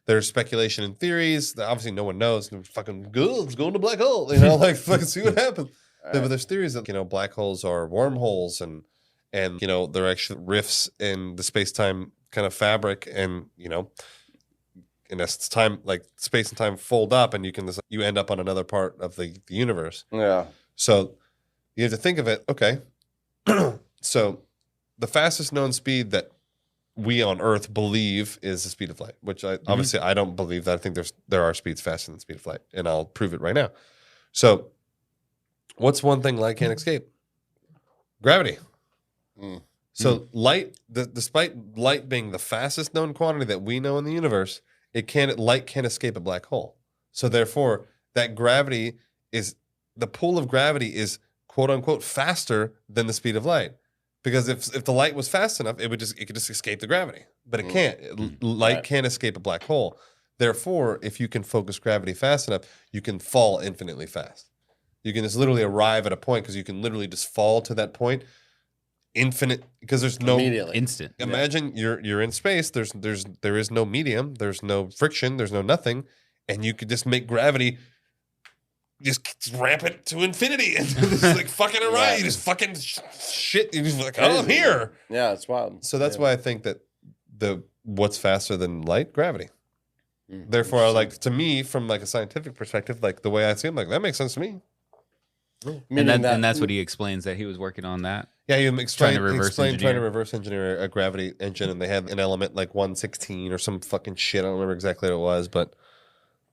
there's speculation and theories that obviously no one knows. Fucking good, let's go into black hole, like fucking see what happens. But there's theories that black holes are wormholes and they're actually rifts in the space-time kind of fabric, and in essence, time, like space and time fold up, and you end up on another part of the universe. Yeah. So you have to think of it. Okay, so the fastest known speed that we on Earth believe is the speed of light, which obviously I don't believe that. I think there are speeds faster than the speed of light, and I'll prove it right now. So, what's one thing light can't escape? Gravity. Mm. So light, despite light being the fastest known quantity that we know in the universe, light can't escape a black hole. So therefore, that gravity the pull of gravity is quote unquote faster than the speed of light. Because if the light was fast enough, it could just escape the gravity. But it can't. Light Right. can't escape a black hole. Therefore, if you can focus gravity fast enough, you can fall infinitely fast. You can just literally arrive at a point because you can literally just fall to that point infinite, because there's no Immediately. Instant. imagine you're in space, there is no medium, there's no friction, there's no nothing, and you could just make gravity just ramp it to infinity and just like fucking around. You just fucking shit. You just like, oh, I'm here. Yeah, it's wild. So that's why I think that what's faster than light? Gravity. Therefore, like, to me, from like a scientific perspective, like the way I see it, like that makes sense to me. And that's what he explains, that he was working on that. Yeah, he explained trying trying to reverse engineer a gravity engine, and they had an element like 116 or some fucking shit. I don't remember exactly what it was, but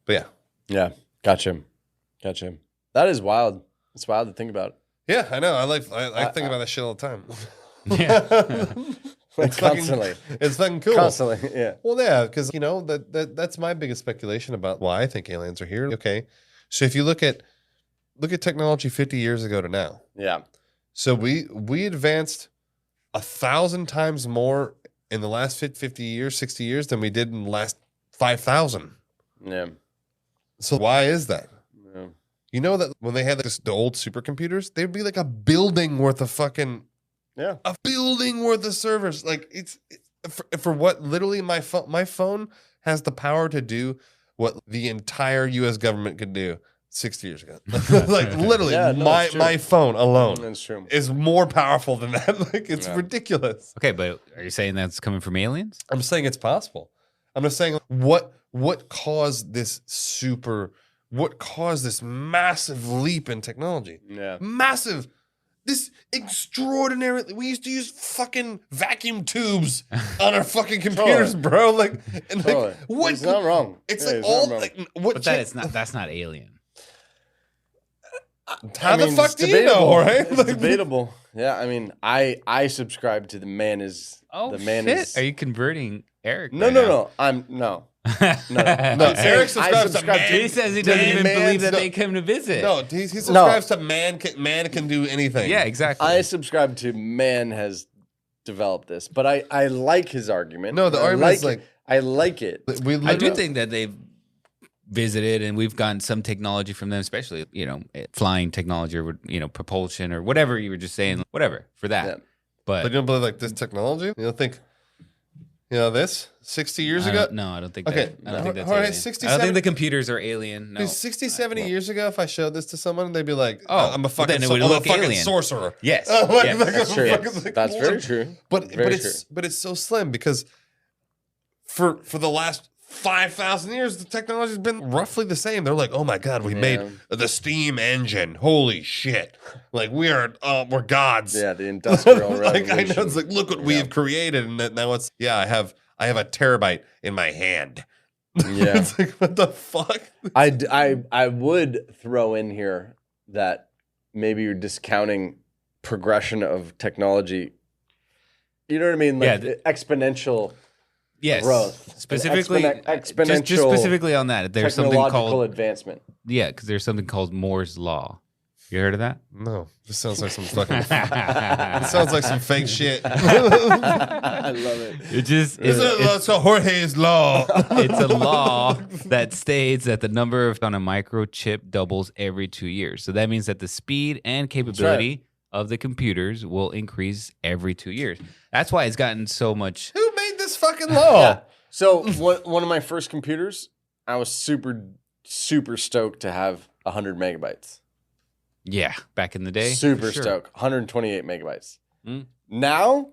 yeah. Yeah, gotcha. That is wild. It's wild to think about. Yeah, I know. I think about that shit all the time. Yeah. It's Constantly. It's fucking cool. Constantly, yeah. Well, yeah, because that's my biggest speculation about why I think aliens are here. Okay, so if you look at technology 50 years ago to now. Yeah. So we advanced 1,000 times more in the last 50 years, 60 years than we did in the last 5,000. Yeah. So why is that? Yeah. You know that when they had the old supercomputers, they'd be like a building worth of fucking a building worth of servers. Like it's for what literally my phone has the power to do what the entire U.S. government could do 60 years ago. Like literally, my phone alone is more powerful than that. Like it's ridiculous. Okay, but are you saying that's coming from aliens? I'm saying it's possible. I'm just saying what caused this massive leap in technology? Yeah. Massive. This extraordinary. We used to use fucking vacuum tubes on our fucking computers, bro. Like, and like, what? It's not wrong. It's like all like what? But that's not alien. How the fuck do you know? Right? It's debatable. Yeah, I mean, I subscribe to the man is. Oh, the man shit. is. Are you converting Eric? No. I'm no. Eric subscribes to man. He says he doesn't even believe that they come to visit. No, he subscribes to man can do anything. Yeah, exactly. I subscribe to man has developed this, but I like his argument. No, the argument is like I like it. I do think that they've visited and we've gotten some technology from them, especially flying technology or propulsion or whatever you were just saying, whatever for that. Yeah. But you don't believe like this technology? You don't think? This 60 years ago? No, I don't think okay. I don't think that's all right, alien. 60, I don't think the computers are alien. No. 60, 70 years ago, if I showed this to someone, they'd be like, oh, I'm a fucking, then it would look alien. sorcerer. Yes. That's true. That's very true. But it's so slim because for the last 5,000 years, the technology has been roughly the same. They're like, oh my God, we made the steam engine. Holy shit. Like we're gods. Yeah, the industrial revolution. I know, it's like, look what we have created. And now it's, I have a terabyte in my hand. Yeah. It's like, what the fuck? I would throw in here that maybe you're discounting progression of technology. You know what I mean? Like exponential growth. Specifically, exponential. Just specifically on that, there's something called advancement. Yeah, because there's something called Moore's law. You heard of that? No, this sounds like some fucking. It sounds like some fake shit. I love it. It's a Jorge's law. It's a law that states that the number on a microchip doubles every 2 years. So that means that the speed and capability of the computers will increase every 2 years. That's why it's gotten so much. Who made this fucking law? Yeah. So one of my first computers, I was super, super stoked to have 100 megabytes. Yeah, back in the day. Super stoked. 128 megabytes. Now,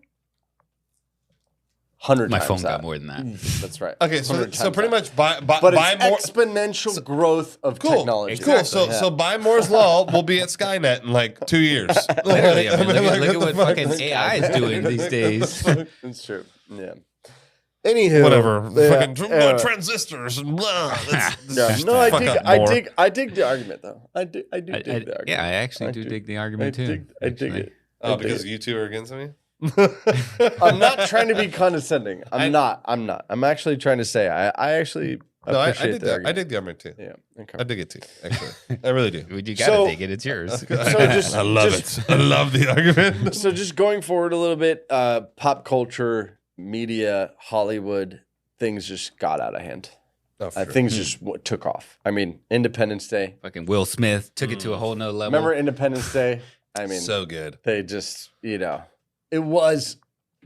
100 My times phone that. got more than that. That's right. Okay, so pretty much buy but more exponential growth of technology. Cool. Exactly. So buy Moore's law. We'll be at Skynet in like 2 years. Literally, I mean, look at what what fucking AI is doing these days. It's true. Yeah. Anywho, whatever. Fucking transistors and blah. I dig the argument though. I do dig the argument. Yeah, I actually do dig the argument too. I dig it. Oh, because you two are against me? I'm not trying to be condescending. I'm not. I'm actually trying to say I actually appreciate the argument. I dig the argument too. Yeah. Okay. I dig it too, actually. I really do. You gotta dig it. It's yours. I love it. I love the argument. So just going forward a little bit, pop culture, media, Hollywood, things just got out of hand. Things just took off. I mean, Independence Day. Fucking Will Smith took it to a whole nother level. Remember Independence Day? I mean, so good. They just, it was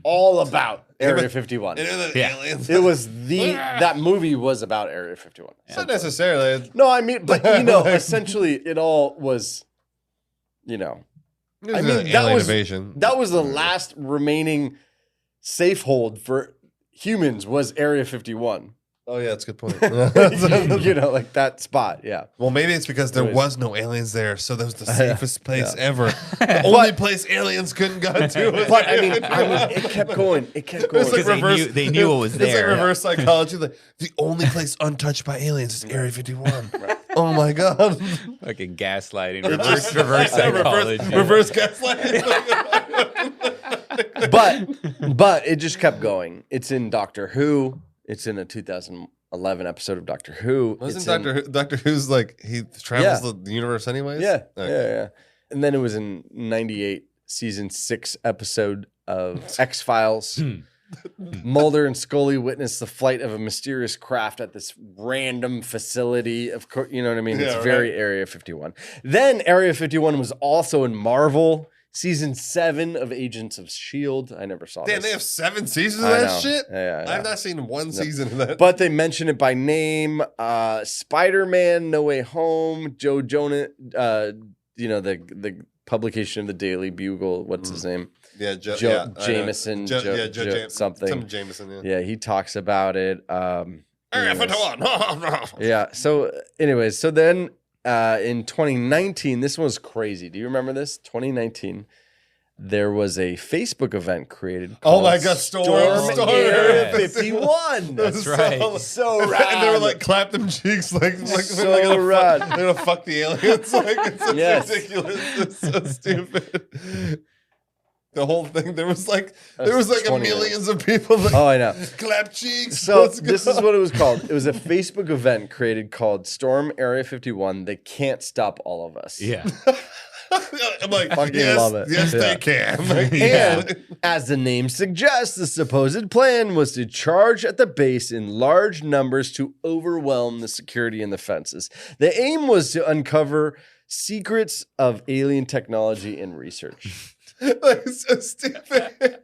all about Area 51. Aliens. It was that movie was about Area 51. Not necessarily. No, I mean, but essentially it all was, I mean, that was the last remaining safe hold for humans was Area 51. Oh yeah, that's a good point. Like that spot. Yeah. Well, maybe it's because there was no aliens there, so that was the safest place ever. The only place aliens couldn't go to. But I mean, it kept going. It kept going. It's like they knew what was there. It's like reverse psychology. Like the only place untouched by aliens is Area 51. Right. Oh my god! Fucking gaslighting, reverse psychology, reverse gaslighting. But it just kept going. It's in Doctor Who. It's in a 2011 episode of Doctor Who. Doctor Who's like he travels the universe anyways? Yeah. Yeah. And then it was in 98 season 6 episode of X-Files. Mulder and Scully witness the flight of a mysterious craft at this random facility. Of course, you know what I mean? It's very Area 51. Then Area 51 was also in Marvel. Season 7 of Agents of S.H.I.E.L.D. I never saw this. Damn, they have 7 seasons of that shit? Yeah. I've not seen one season of that. But they mention it by name. Spider-Man, No Way Home, Joe Jonah, the publication of the Daily Bugle. What's his name? Yeah, Jameson. Something. Some Jameson, Yeah, he talks about it. Yeah. So anyways, so then in 2019, this one was crazy. Do you remember this? 2019, there was a Facebook event created called Storm Area 51. That's right. So rad. And they were like, clap them cheeks like so rad. They're gonna fuck the aliens. Like, it's ridiculous. It's so stupid. The whole thing, there was like millions of people that I know. clap cheeks. So this is what it was called. It was a Facebook event created called Storm Area 51. They can't stop all of us. Yeah. I'm like, fucking love it. Yes, they can. Like, and as the name suggests, the supposed plan was to charge at the base in large numbers to overwhelm the security and the fences. The aim was to uncover secrets of alien technology and research. Like, it's so stupid.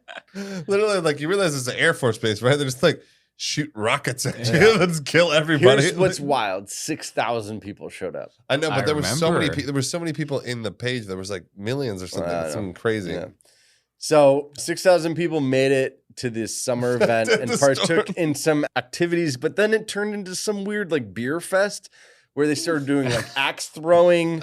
Literally, like, you realize it's an Air Force base, right? They're just like shoot rockets at you and just kill everybody. Here's what's wild: 6,000 people showed up. I know, but there were so many. There were so many people in the page. There was like millions or something. Something crazy. Yeah. So 6,000 people made it to this summer event and partook in some activities, but then it turned into some weird like beer fest where they started doing like axe throwing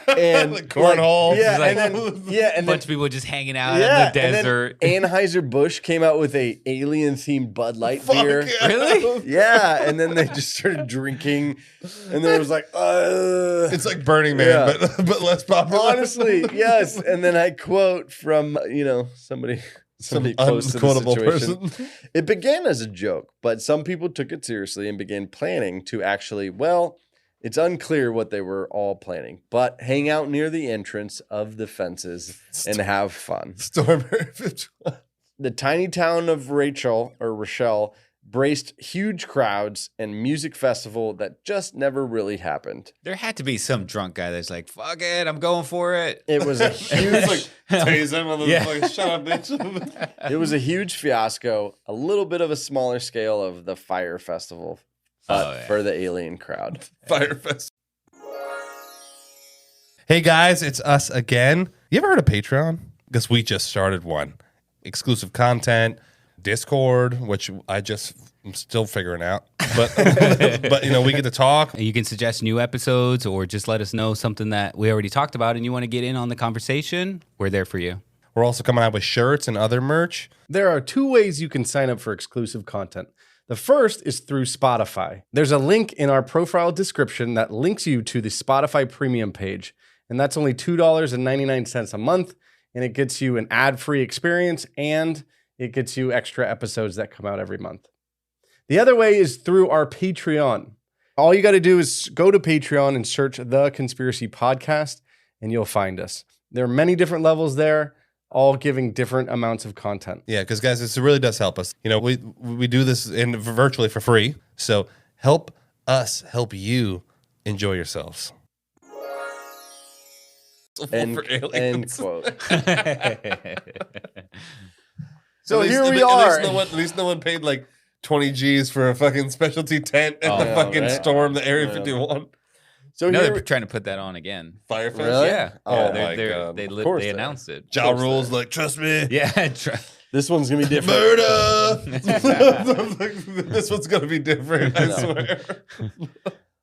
and like cornhole. A bunch of people just hanging out in the desert. And then Anheuser-Busch came out with a alien themed Bud Light beer. Yeah. Really? Yeah, and then they just started drinking, and then it was like, it's like Burning Man, but less popular. Honestly, yes. And then I quote from somebody close to the situation. Person. It began as a joke, but some people took it seriously and began planning to actually, it's unclear what they were all planning, but hang out near the entrance of the fences and have fun. Storm Area 51. The tiny town of Rochelle braced huge crowds and music festival that just never really happened. There had to be some drunk guy that's like, fuck it, I'm going for it. It was a huge tase him on the shut up, bitch. It was a huge fiasco, a little bit of a smaller scale of the Fire Festival, but for the alien crowd. Fire Festival. Hey guys, it's us again. You ever heard of Patreon? Because we just started one. Exclusive content, Discord, which I'm still figuring out. But we get to talk. You can suggest new episodes or just let us know something that we already talked about and you want to get in on the conversation. We're there for you. We're also coming out with shirts and other merch. There are 2 ways you can sign up for exclusive content. The first is through Spotify. There's a link in our profile description that links you to the Spotify premium page. And that's only $2.99 a month. And it gets you an ad-free experience and it gets you extra episodes that come out every month. The other way is through our Patreon. All you got to do is go to Patreon and search The Conspiracy Podcast and you'll find us. There are many different levels there, all giving different amounts of content. Yeah, because guys, this really does help us. We do this virtually for free. So help us help you enjoy yourselves. End quote. So At least- here we at are. At least no one paid like 20 G's for a fucking specialty tent at the fucking right? storm, the Area 51. So No, here, they're trying to put that on again. Firefest. Really? Yeah. Oh my God. They Of course they they are. announced it. Ja Rule's like, trust me. Yeah. this one's gonna be different. Murder. This one's gonna be different. I swear.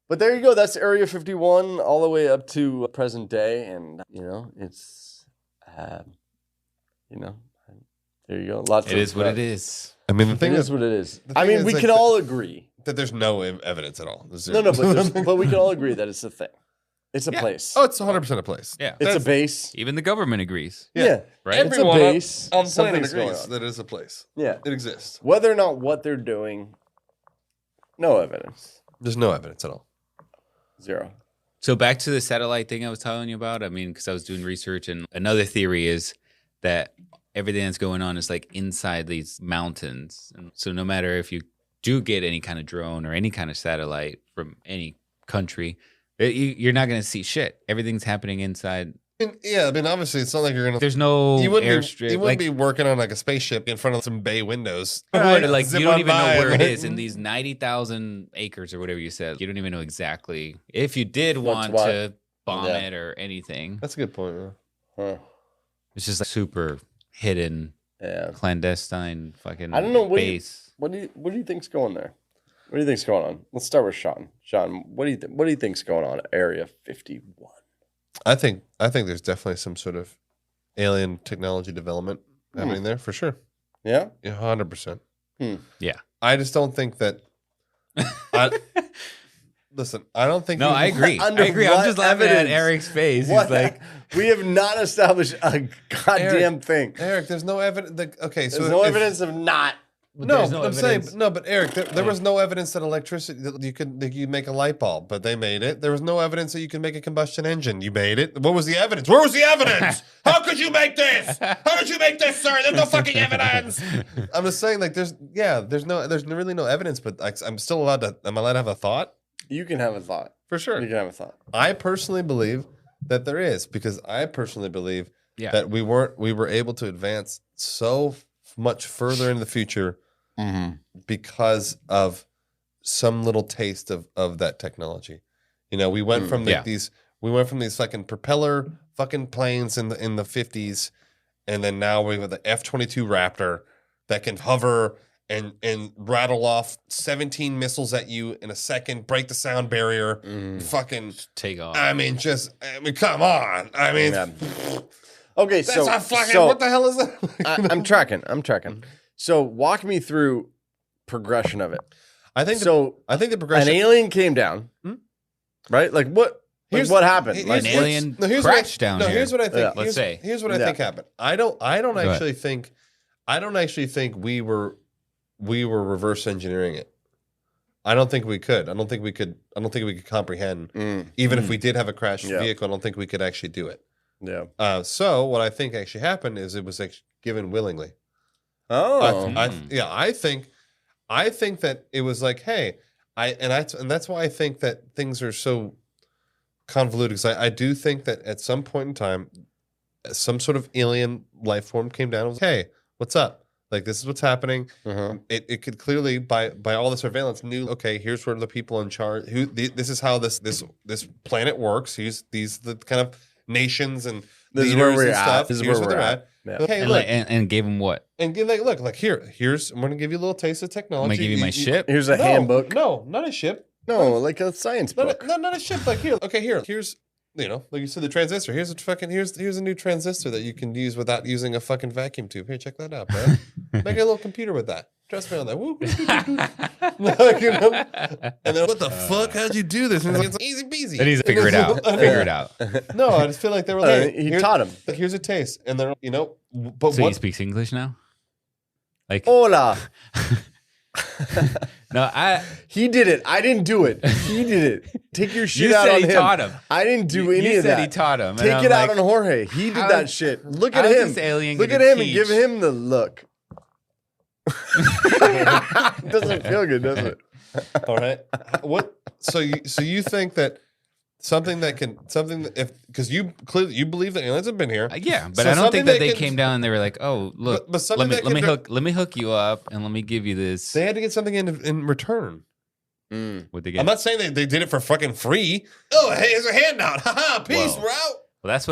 But there you go. That's Area 51 all the way up to present day, and it's, there you go. Lots. It is what it is. I mean, the thing It is is what it is. the I thing mean, is, we like, can all agree. that there's no evidence at all. No, but we can all agree that it's a thing. It's a place. Oh, it's 100% a place. Yeah. it's a base. Even the government agrees. Yeah. Right? It's a Everyone base. on the planet Something's going agrees on. that it is a place. Yeah. It exists. Whether or not what they're doing, no evidence. There's no evidence at all. Zero. So back to the satellite thing I was telling you about. I mean, because I was doing research, and another theory is that everything that's going on is like inside these mountains. And so no matter if you do get any kind of drone or any kind of satellite from any country, you're not going to see shit. Everything's happening inside. I mean, obviously, it's not like you're gonna. There's no You wouldn't airstrip. be. You wouldn't be working on like a spaceship in front of some bay windows. Like Zip you don't on even know by, where it right? is in these 90,000 acres or whatever you said. You don't even know exactly if you did want what. to bomb Yeah. it or anything. That's a good point. Yeah. Huh. It's just like super hidden, Yeah. clandestine fucking I don't know base. What do you think's going there? What do you think's going on? Let's start with Sean. Sean, what do you think's going on at Area 51? I think there's definitely some sort of alien technology development happening there for sure. Yeah. Yeah, 100%. Yeah. I just don't think that. Listen, I don't think. No, I agree. I Under agree. I'm what just laughing at evidence? Eric's face. What? He's like, We have not established a goddamn thing. Eric, there's no evidence. Okay, so There's no if- evidence of not. No, there's no I'm saying evidence. no, but Eric, there was no evidence that electricity that you make a light bulb, but they made it. There was no evidence that you can make a combustion engine. You made it. What was the evidence? Where was the evidence? How could you make this? How did you make this, sir? There's no fucking evidence. I'm just saying, like, there's really no evidence, but like, I'm still allowed to. Am I allowed to have a thought? You can have a thought. For sure. You can have a thought. I personally believe that there is, because I personally believe Yeah. that we were able to advance so much further in the future because of some little taste of that technology. You know, we went from Yeah. these fucking propeller fucking planes in the 50s, and then now we have the F-22 Raptor that can hover and rattle off 17 missiles at you in a second, break the sound barrier, fucking take off. I mean, come on. I mean, Yeah. Okay, that's so a fucking, so what the hell is that? I'm tracking. So walk me through progression of it. I think So the an progression. alien came down, right? Like what? Like what happened? here's Like, An alien here's crashed what I, down no, here. here's what I think. Yeah. Let's say. Here's what I Yeah. think happened. I don't ahead. actually think we were reverse engineering it. I don't think we could. I don't think we could comprehend. Even if we did have a crashed Yeah. vehicle, I don't think we could actually do it. Yeah. So what I think actually happened is it was given willingly. Oh. I think that it was like, hey, and that's why I think that things are so convoluted, because I do think that at some point in time, some sort of alien life form came down and was, hey, what's up? Like, this is what's happening. It could clearly, by all the surveillance, knew, okay, here's where the people in charge. This is how this planet works. These the kind of nations and This is leaders where we're and at. stuff. This is Here's where where we're they're at. Yeah. Okay, and, look, and gave him what? and give look here's I'm going to give you a little taste of technology. I'm gonna give you my ship. Here's a handbook. No, not a ship. No, like a science book. Not a ship. Like here. Okay, here's like you said, the transistor. Here's a new transistor that you can use without using a fucking vacuum tube. Here, check that out, man. Make a little computer with that. Trust me on that. Woo, Like, you know? And then what the fuck? How'd you do this? And it's like, easy peasy. And he's figure it out. Figure it out. No, I just feel like they were like, He taught him. Like, here's a taste, and then but So he what? speaks English now? Like Hola. no, He did it. I didn't do it. He did it. Take your shit You out said on he him. tout him. I didn't do You any of said that. he taught him. and Take I'm it out like, on Jorge. He did how- that shit. Look at how's him. this alien Look at gonna him and give teach? him the look. Doesn't feel good, does it? All right. What? So you think that Something that because you clearly you believe that aliens have been here. Yeah, but So I don't think that they can- came down and they were like, "Oh, look, but something let me that can- let me hook you up and let me give you this." They had to get something in return. What they get? I'm not saying they did it for fucking free. Oh, hey, here's a handout. Haha, peace, Whoa. we're out. Well, that's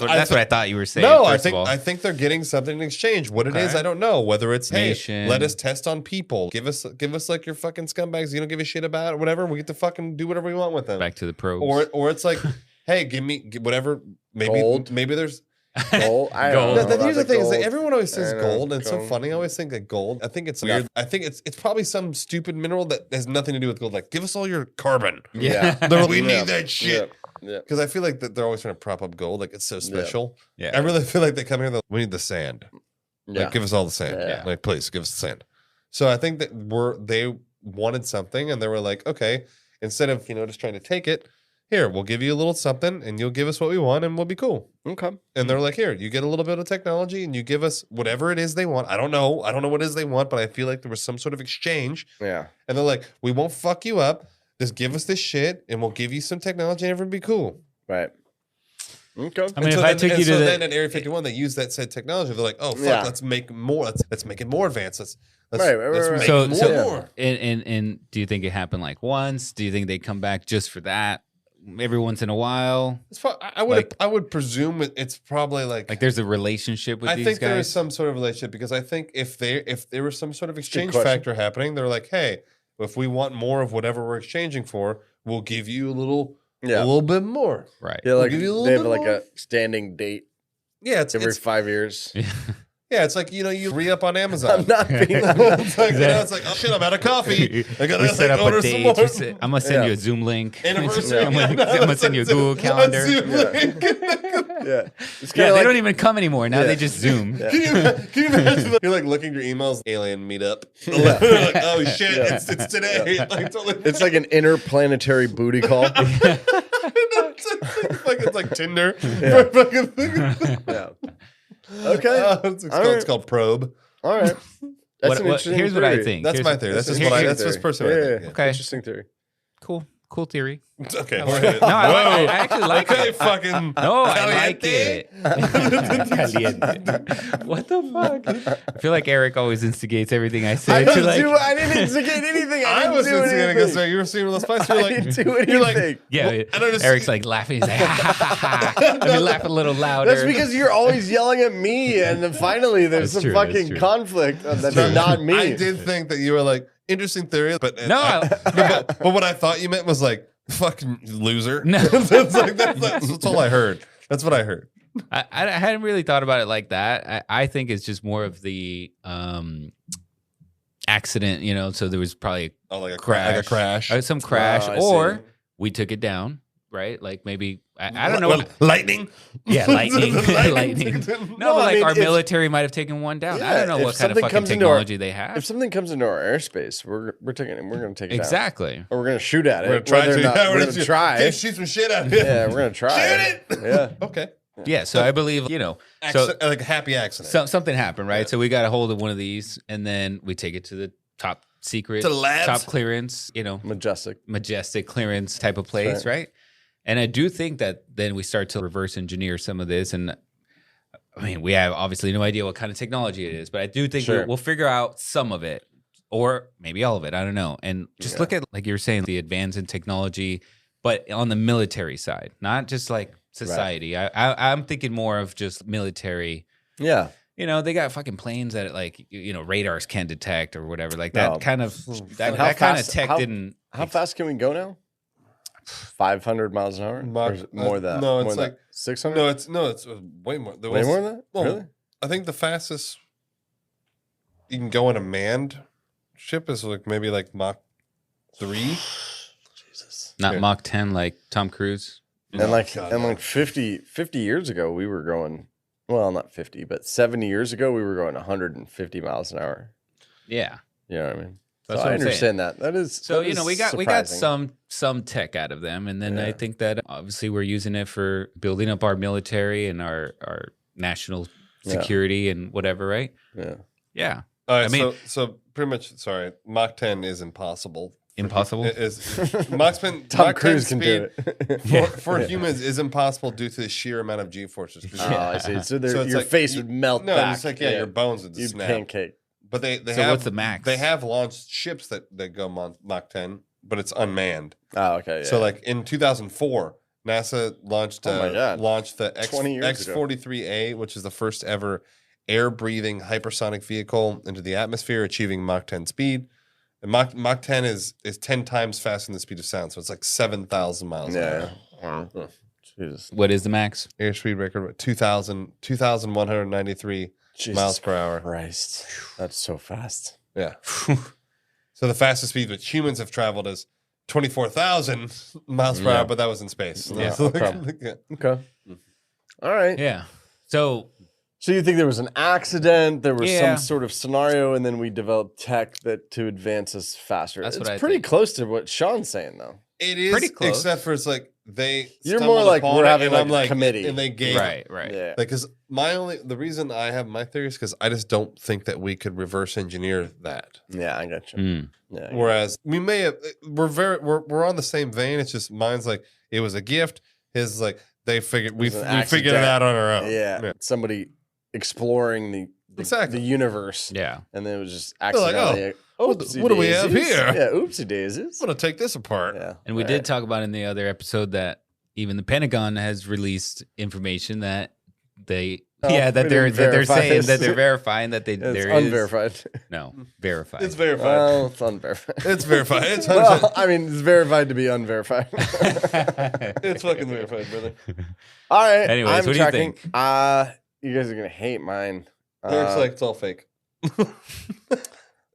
what I I thought you were saying. No, first of all. I think they're getting something in exchange. What it is, Okay. I don't know. Whether it's Nation. hey, let us test on people. Give us like your fucking scumbags. You don't give a shit about it, whatever. We get to fucking do whatever we want with them. Back to the probes. Or it's like, hey, give whatever. Maybe Gold. maybe there's. Gold. I Gold. don't know Here's the about thing: is gold. that everyone always says I know, gold, and it's so gold. funny. I always think that gold. I think it's weird. I think it's probably some stupid mineral that has nothing to do with gold. Like, give us all your carbon. Yeah. They're like, we Yeah. need that shit. Yeah. Because I feel like that they're always trying to prop up gold, like it's so special. Yeah. I really feel like they come here. We need the sand. Yeah. Like, give us all the sand. Yeah. Like, please give us the sand. So I think that they wanted something, and they were like, okay, instead of just trying to take it, here we'll give you a little something, and you'll give us what we want, and we'll be cool. Okay. And they're like, here, you get a little bit of technology, and you give us whatever it is they want. I don't know what it is they want, but I feel like there was some sort of exchange. Yeah. And they're like, we won't fuck you up. Just give us this shit, and we'll give you some technology, and everything will be cool. Right. Okay. I mean, if I took you to then at Area 51, they use that said technology. They're like, oh fuck, Yeah. let's make more. Let's make it more advanced. Let's Right. make So- more. so- and do you think it happened like once? Do you think they come back just for that every once in a while? It's I would presume it's probably like Like there's a relationship with I these think there is guys? some sort of relationship because I think if there was some sort of exchange question. factor happening, they're like, hey, if we want more of whatever we're exchanging for, we'll give you a little bit more. Right. Yeah, like give you a little they have bit like more. a standing date Yeah, it's every 5 years. it's like you re-up on Amazon. I'm not being it's like oh shit, I'm out of coffee. I gotta We set up order a some date. more. I'm gonna send you a Zoom link. Anniversary. I'm gonna send you a Google Calendar. Yeah. It's Yeah, kinda they like, don't even come anymore. Now Yeah. they just Zoom. Can you imagine? You're like looking at your emails, alien meetup. You're like, oh shit, it's today. Like, totally. it's like an interplanetary booty call. it's like Tinder. Yeah. Okay. It's called Probe. All right. That's an What- interesting here's what I theory. think. That's Here's- my theory. That's just here's- what here's- that's just person. Yeah. Okay. Interesting theory. Cool theory. Okay. No, I actually like Okay, it. fucking. No, I like Caliente. it. Caliente. What the fuck? I feel like Eric always instigates everything I say. I to didn't like, instigate anything. I was instigating us. You were seeing the spice. You're I like, didn't do anything. you're like, yeah, I don't just- Eric's like laughing. He's like, ha, ha, ha, ha. Let me laugh a little louder. That's because you're always yelling at me, and then finally there's That's some true, that's fucking true. conflict that's not me. I did think that you were like interesting theory, but No, but what I thought you meant was like fucking loser. No. that's all I heard. That's what I heard. I hadn't really thought about it like that. I think it's just more of the accident, so there was probably Oh, like a crash, like a crash. some crash, I or see. we took it down, right? Like maybe I don't know. Well, lightning. Yeah, lightning. Lightning. No, No, but I like mean, our if- military might have taken one down. I Yeah, don't know if what kind of something fucking comes into our- technology they have. If something comes into our airspace, we're going to take it down. Exactly. Or we're going to shoot at it. We're gonna try Whether or to. not- Yeah, we're going to try. Hey, shoot some shit out of it. Yeah, we're going to try. Shoot it. Yeah. Okay. Yeah. So I believe so. Like a happy accident. Something happened, right? So we got a hold of one of these, and then we take it to the top secret, To the labs? top clearance, Majestic. clearance type of place, right? And I do think that then we start to reverse engineer some of this. And I mean, we have obviously no idea what kind of technology it is, but I do think Sure. we'll figure out some of it, or maybe all of it. I don't know. And just look at, like you were saying, the advance in technology, but on the military side, not just like society. I'm thinking more of just military. Yeah. They got fucking planes that like radars can detect or whatever. Like that No. kind of that, How that kind of fast- tech how- didn't. How fast can we go now? 500 miles an hour? Or is it more than that? no, More it's than like- that? 600? No, it's way more. Way more than that? Well, Really? I think the fastest you can go on a manned ship is like maybe like Mach 3. Jesus. Not Yeah. Mach 10 like Tom Cruise. And like, God, and no. like 50 years ago, we were going, well, not 50, but 70 years ago, we were going 150 miles an hour. Yeah. You know what I mean? That's So what I I'm saying. understand that. That is So that is we got surprising. some tech out of them, and then I Yeah. think that obviously we're using it for building up our military and our national Yeah. security and whatever, right? Yeah. Yeah. All right, I mean- so pretty much, sorry, Mach 10 is impossible impossible. Mach 10 Tom Cruise can speed do it. for humans is impossible due to the sheer amount of G forces. Oh, I see. So, it's your like- face would melt No, back. it's like your bones would You'd snap. pancake. But they So have what's the max? They have launched ships that go Mach 10, but it's unmanned. Oh, okay. Yeah. So like in 2004, NASA launched Oh my God. launched the 20 years ago. X-43A, which is the first ever air-breathing hypersonic vehicle into the atmosphere, achieving Mach 10 speed. And Mach 10 is 10 times faster than the speed of sound, so it's like 7,000 miles an hour. Yeah. Jesus. What is the max? Airspeed record 2,193 miles per hour. Christ. That's so fast. Yeah. So the fastest speed that humans have traveled is 24,000 miles per hour, but that was in space. Yeah. So Okay. Okay. All right. Yeah. So So you think there was an accident, there was Yeah. some sort of scenario, and then we developed tech that to advance us faster. That's it's what I pretty think. close to what Sean's saying, though. It is Pretty close. except for it's like they. You're stumbled more like upon we're it, having and like I'm a committee. and they gave right. Yeah. like because the reason I have my theory is because I just don't think that we could reverse engineer that. Yeah, I got you. Mm. Yeah. Whereas we may have we're on the same vein. It's just mine's like it was a gift. His is like we figured it accident. out on our own. Yeah. Somebody exploring the Exactly. universe. Yeah. And then it was just They're like, accidentally. what do we have daisies. here? Yeah, oopsie daisies. I'm gonna take this apart. Yeah. And we did talk about in the other episode that even the Pentagon has released information that they Oh, that we they're didn't verify saying this. that they're verifying that It's there is unverified. no verified. It's verified. Well, it's unverified. It's verified. It's Well, I mean, it's verified to be unverified. it's fucking verified, brother. All right. Anyways, I'm what do you tracking. think? You guys are gonna hate mine. Looks like it's all fake.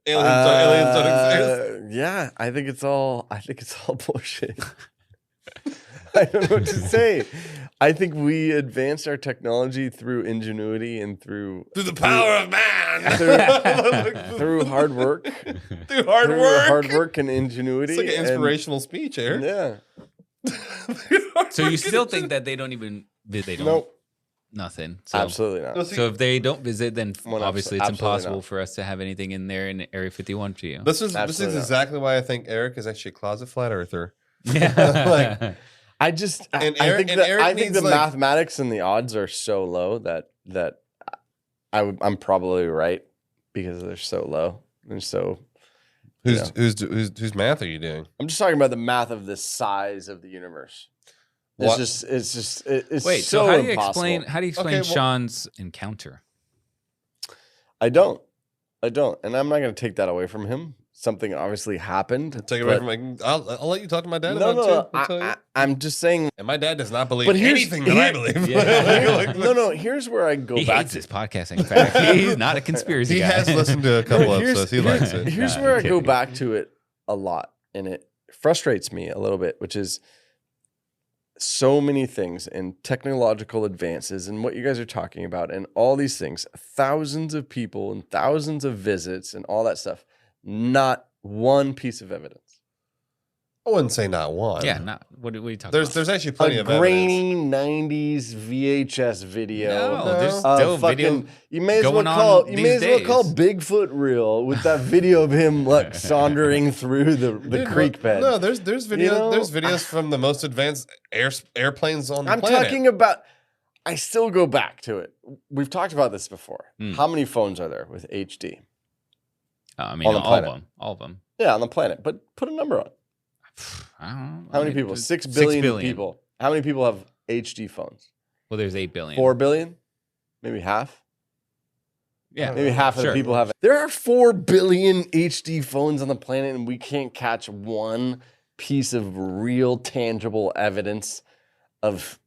Aliens don't exist. Yeah, I think it's all bullshit. I don't know what to say. I think we advanced our technology through ingenuity and through Through the power of man. through hard work. Through hard Through work. hard work and ingenuity. It's like an and- inspirational speech, Eric. Yeah. So you still think that they don't even they don't Nope. nothing. So, Absolutely not. So if they don't visit, then Well, obviously it's absolutely impossible not. for us to have anything in there in Area 51 for you. This is Absolutely not. exactly why I think Eric is actually a closet flat earther. Yeah. I just And I Eric- think and that, Eric I think needs, the like- mathematics and the odds are so low that I'm probably right because they're so low. They're so Whose math are you doing? I'm just talking about the math of the size of the universe. What? It's Wait, so so how do you impossible. explain Okay, well- Sean's encounter? I don't, and I'm not going to take that away from him. Something obviously happened. Take it away but- from I'll let you talk to my dad No, about no, it no. too. I'll tell you. I'm just saying. And my dad does not believe But here's- anything that I here- believe. Yeah. No. Here's where I go He back hates to. this podcasting. In fact, he's not a conspiracy He guy. has listened to a couple No, here's- episodes. He likes it. Here's Nah, where I I'm go kidding. back to it a lot, and it frustrates me a little bit, which is so many things and technological advances and what you guys are talking about and all these things, thousands of people and thousands of visits and all that stuff, not one piece of evidence. I wouldn't say not one. Yeah, not what are you talking There's about? there's actually plenty A of evidence. grainy 90s VHS video. No, there's of still fucking- video you may as well going on call these days. Bigfoot reel with that video of him like sauntering through the Dude, creek bed. No, there's videos. You know, there's videos from the most advanced airplanes on the I'm planet. talking about. I still go back to it. We've talked about this before. Hmm. How many phones are there with HD? I mean, on the all of planet. them. All of them. Yeah, on the planet. But put a number on it. I don't know. How I many mean, people? there's 6 6 billion people. How many people have HD phones? Well, there's 8 billion. 4 billion? Maybe half? Yeah. Maybe half of Sure. the people have it. There are 4 billion HD phones on the planet, and we can't catch one piece of real, tangible evidence of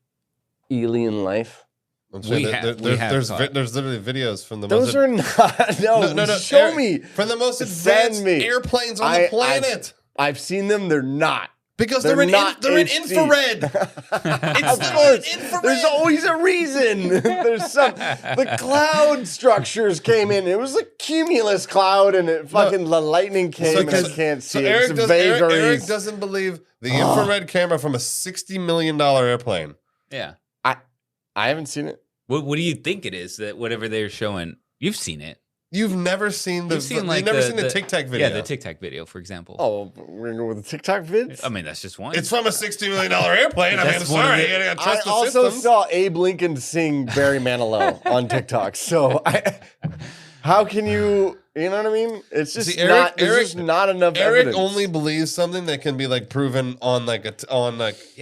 alien life. I'm saying We that have- there- we have there's caught. there's literally videos from the Those most are not. No, show Eric, me. from the most Send advanced me. airplanes on I- the planet. I've seen them. They're not. Because They're they're in not they're in HD. infrared. Of literally course. infrared. There's always a reason. There's some. The cloud structures came in. It was a cumulus cloud, and it fucking the lightning came, and I can't see it. It's Eric vagaries. doesn't believe the infrared camera from a $60 million airplane. Yeah. I haven't seen it. What do you think it is that whatever they're showing? You've seen it. You've never seen the You've seen the Tic Tac video. Yeah, the Tic Tac video, for example. Oh, we're gonna go with the TikTok vids. I mean, that's just one. It's from a $60 million airplane. I mean, I'm That's one of sorry. the- You gotta I trust the also systems. saw Abe Lincoln sing Barry Manilow on TikTok. So how can you? You know what I mean? It's just See, Eric- there's just not enough Eric evidence. only believes something that can be like proven on like Yeah,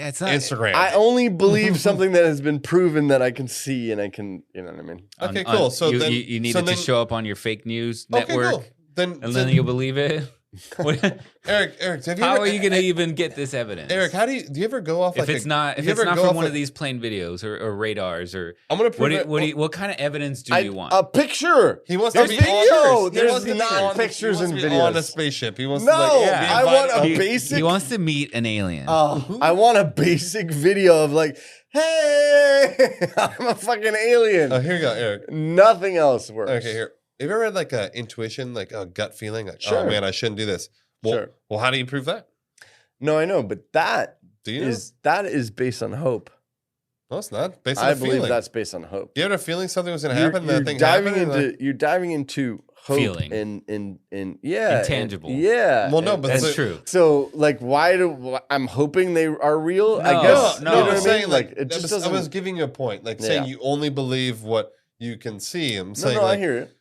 it's not- Instagram. I only believe something that has been proven that I can see and I can. You know what I mean? Okay, cool. So you, then you need so it then, to show up on your fake news Okay, network, cool. Then and then you'll believe it. What- Eric, have you how ever, are you going to even get this evidence? Eric, do you ever go off if like it's not do if you it's ever not go from off one like- of these plane videos or radars or I'm gonna prove it. what kind of evidence do you want? A picture. He wants There's to be video. on He There's wants to be not on- pictures he wants and to be on a videos. spaceship. He wants No, to like be I want invited- a basic. He wants to meet an alien. I want a basic video of like, hey, I'm a fucking alien. Oh, here you go, Eric. Nothing else works. Okay, here. Have you ever had like a intuition, like a gut feeling, like, Sure. oh man, I shouldn't do this? Well, Sure. well, how do you prove that? No, I know, but that Do you know? is based on hope. No, it's not. Based on I a believe feeling. that's based on hope. You ever feeling something was going to You're, happen? you're That thing diving happened? into Like, you're diving into hope Feeling. and yeah, Intangible. yeah. Well, no, and- but and That's true. So, like, I'm hoping they are real. I No, guess. no, You know I'm what I saying mean? like, it just I doesn't. was giving you a point, like saying Yeah. you only believe what you can see. I'm No, saying, no, like, I hear it.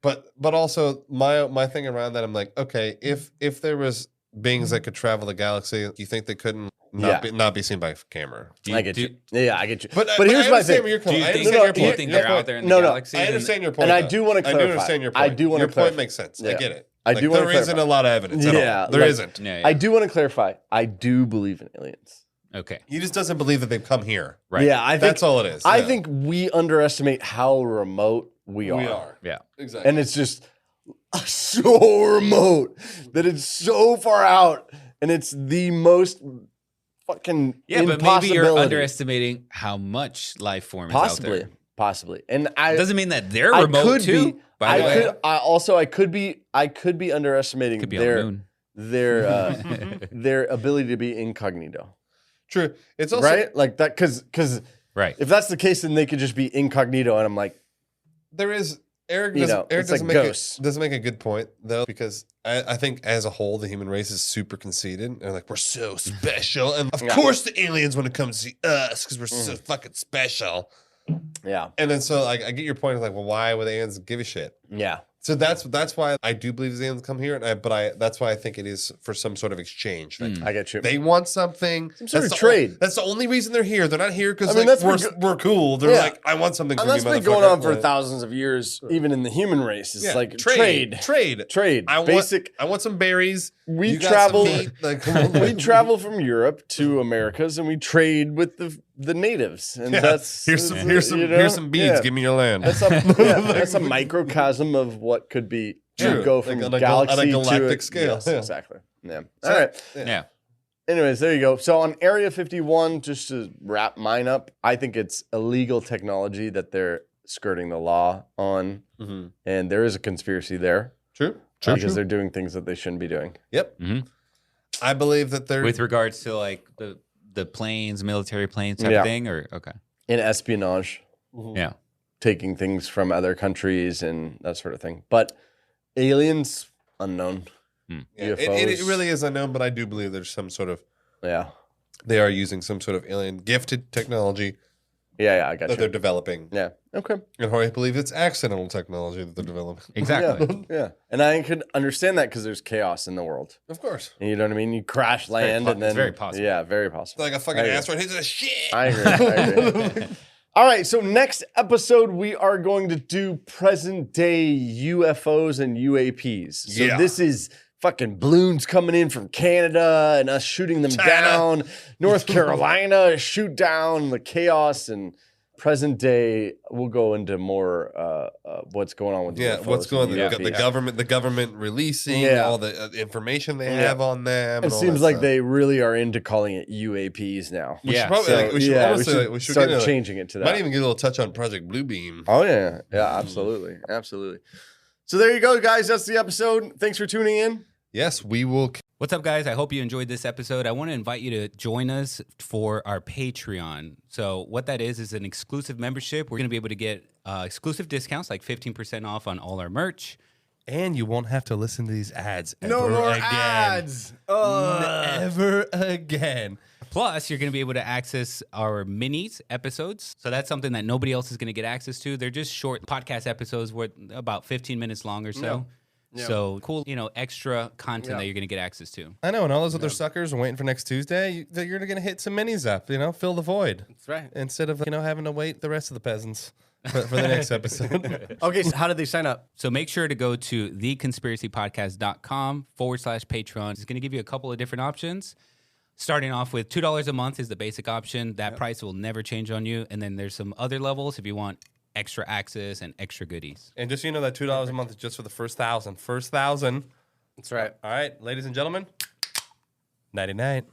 but also my thing around that, I'm like, okay, if there was beings that could travel the galaxy, you think they couldn't not be seen by camera? I get you. Yeah, I get you. But But here's I my understand thing. where you're do coming. you I think, understand your do you point. think Your they're out point. there in the No, no, galaxy? I understand your point. And I though. do wanna I do clarify. understand your I point. do wanna Your clarify. point makes sense. I Yeah. get it. I do wanna There isn't clarify. a lot of evidence at Yeah, all. There like- isn't. Yeah, yeah. I do want to clarify. I do believe in aliens. Okay. He just doesn't believe that they've come here. Right. Yeah, I think That's all it is. I Yeah. think we underestimate how remote we are. we are. Yeah. Exactly. And it's just so remote that it's so far out, and it's the most fucking Yeah, but maybe you're impossibility. underestimating how much life form is Possibly, out there. possibly, and I It doesn't mean that they're I remote could too. be. By the way, I could be underestimating could be on the their moon. their ability to be incognito, True. It's also right? Like that, because Right. if that's the case, then they could just be incognito, and I'm like, there is Eric. You Doesn't, know, Eric it's doesn't like make ghosts. doesn't make a good point though, because I think as a whole the human race is super conceited and like we're so special, and of Yeah. course the aliens want to come see us because we're so fucking special. yeah, And then so like I get your point of like, well, why would aliens give a shit? yeah. So that's why I do believe the aliens come here, and that's why I think it is for some sort of exchange. Like I get you. they want something. Some sort That's of the trade. That's the only reason they're here. They're not here because I mean, like, that's we're cool. They're Yeah. like, I want something from And that's you, been going on for motherfucker. thousands of years, even in the human race. It's Yeah, like trade. trade. I Basic. want some berries. We You got travel. some meat. Like, We travel from Europe to Americas, and we trade with the natives, and Yeah. that's here's some you know? here's some beads. Yeah. Give me your land. That's that's a microcosm of what could be. True. You go from Like on a galaxy galactic to scale. Yes, Yeah. exactly. Yeah. So- All right. Yeah. Anyways, there you go. So on Area 51, just to wrap mine up, I think it's illegal technology that they're skirting the law on, Mhm. and there is a conspiracy there True. because they're doing things that they shouldn't be doing. Yep. Mhm. I believe that they're With regards to like the planes, military planes type Yeah. of thing, or okay. In espionage, Yeah. taking things from other countries and that sort of thing. But aliens, unknown. Yeah, UFOs. it really is unknown, but I do believe there's some sort of Yeah. they are using some sort of alien gifted technology Yeah, I got that they're you. developing. Yeah. Okay. And Jorge believes it's accidental technology that they're developing. Exactly. Yeah. And I could understand that because there's chaos in the world. Of course. And you know what I mean? You crash very land po- and then it's very possible. Yeah, very possible. Like a fucking I agree. asteroid hits the shit. I agree. All right, so next episode we are going to do present day UFOs and UAPs. So Yeah. this is fucking balloons coming in from Canada and us shooting them China. down. North Carolina shoot down the chaos, and present day we'll go into more what's going on with Yeah, UFOs what's going on? and The UAPs. government releasing Yeah. all the information they Yeah. have on them. It and all seems that like stuff. they really are into calling it UAPs now. We should Yeah, probably, So, we should honestly, we should start get into, changing it to that. Might even get a little touch on Project Bluebeam. Oh yeah, yeah, absolutely, absolutely. So there you go, guys. That's the episode. Thanks for tuning in. Yes, we will. What's up, guys? I hope you enjoyed this episode. I want to invite you to join us for our Patreon. So what that is an exclusive membership. We're going to be able to get exclusive discounts, like 15% off on all our merch. And you won't have to listen to these ads No ever more again. ads. Never again. Plus, you're going to be able to access our minis episodes. So that's something that nobody else is going to get access to. They're just short podcast episodes worth about 15 minutes long or so. Yeah. So cool, extra content that you're going to get access to. I know, and all those other suckers are waiting for next Tuesday. You're going to hit some minis up, fill the void. That's right. Instead of, having to wait the rest of the peasants for the next episode. Okay, so how did they sign up? So make sure to go to theconspiracypodcast.com/Patreon. It's going to give you a couple of different options. Starting off with $2 a month is the basic option. That price will never change on you. And then there's some other levels if you want extra access and extra goodies. And just so you know, that $2 a month is just for the first 1,000. First 1,000. That's right. All right, ladies and gentlemen, nighty-night.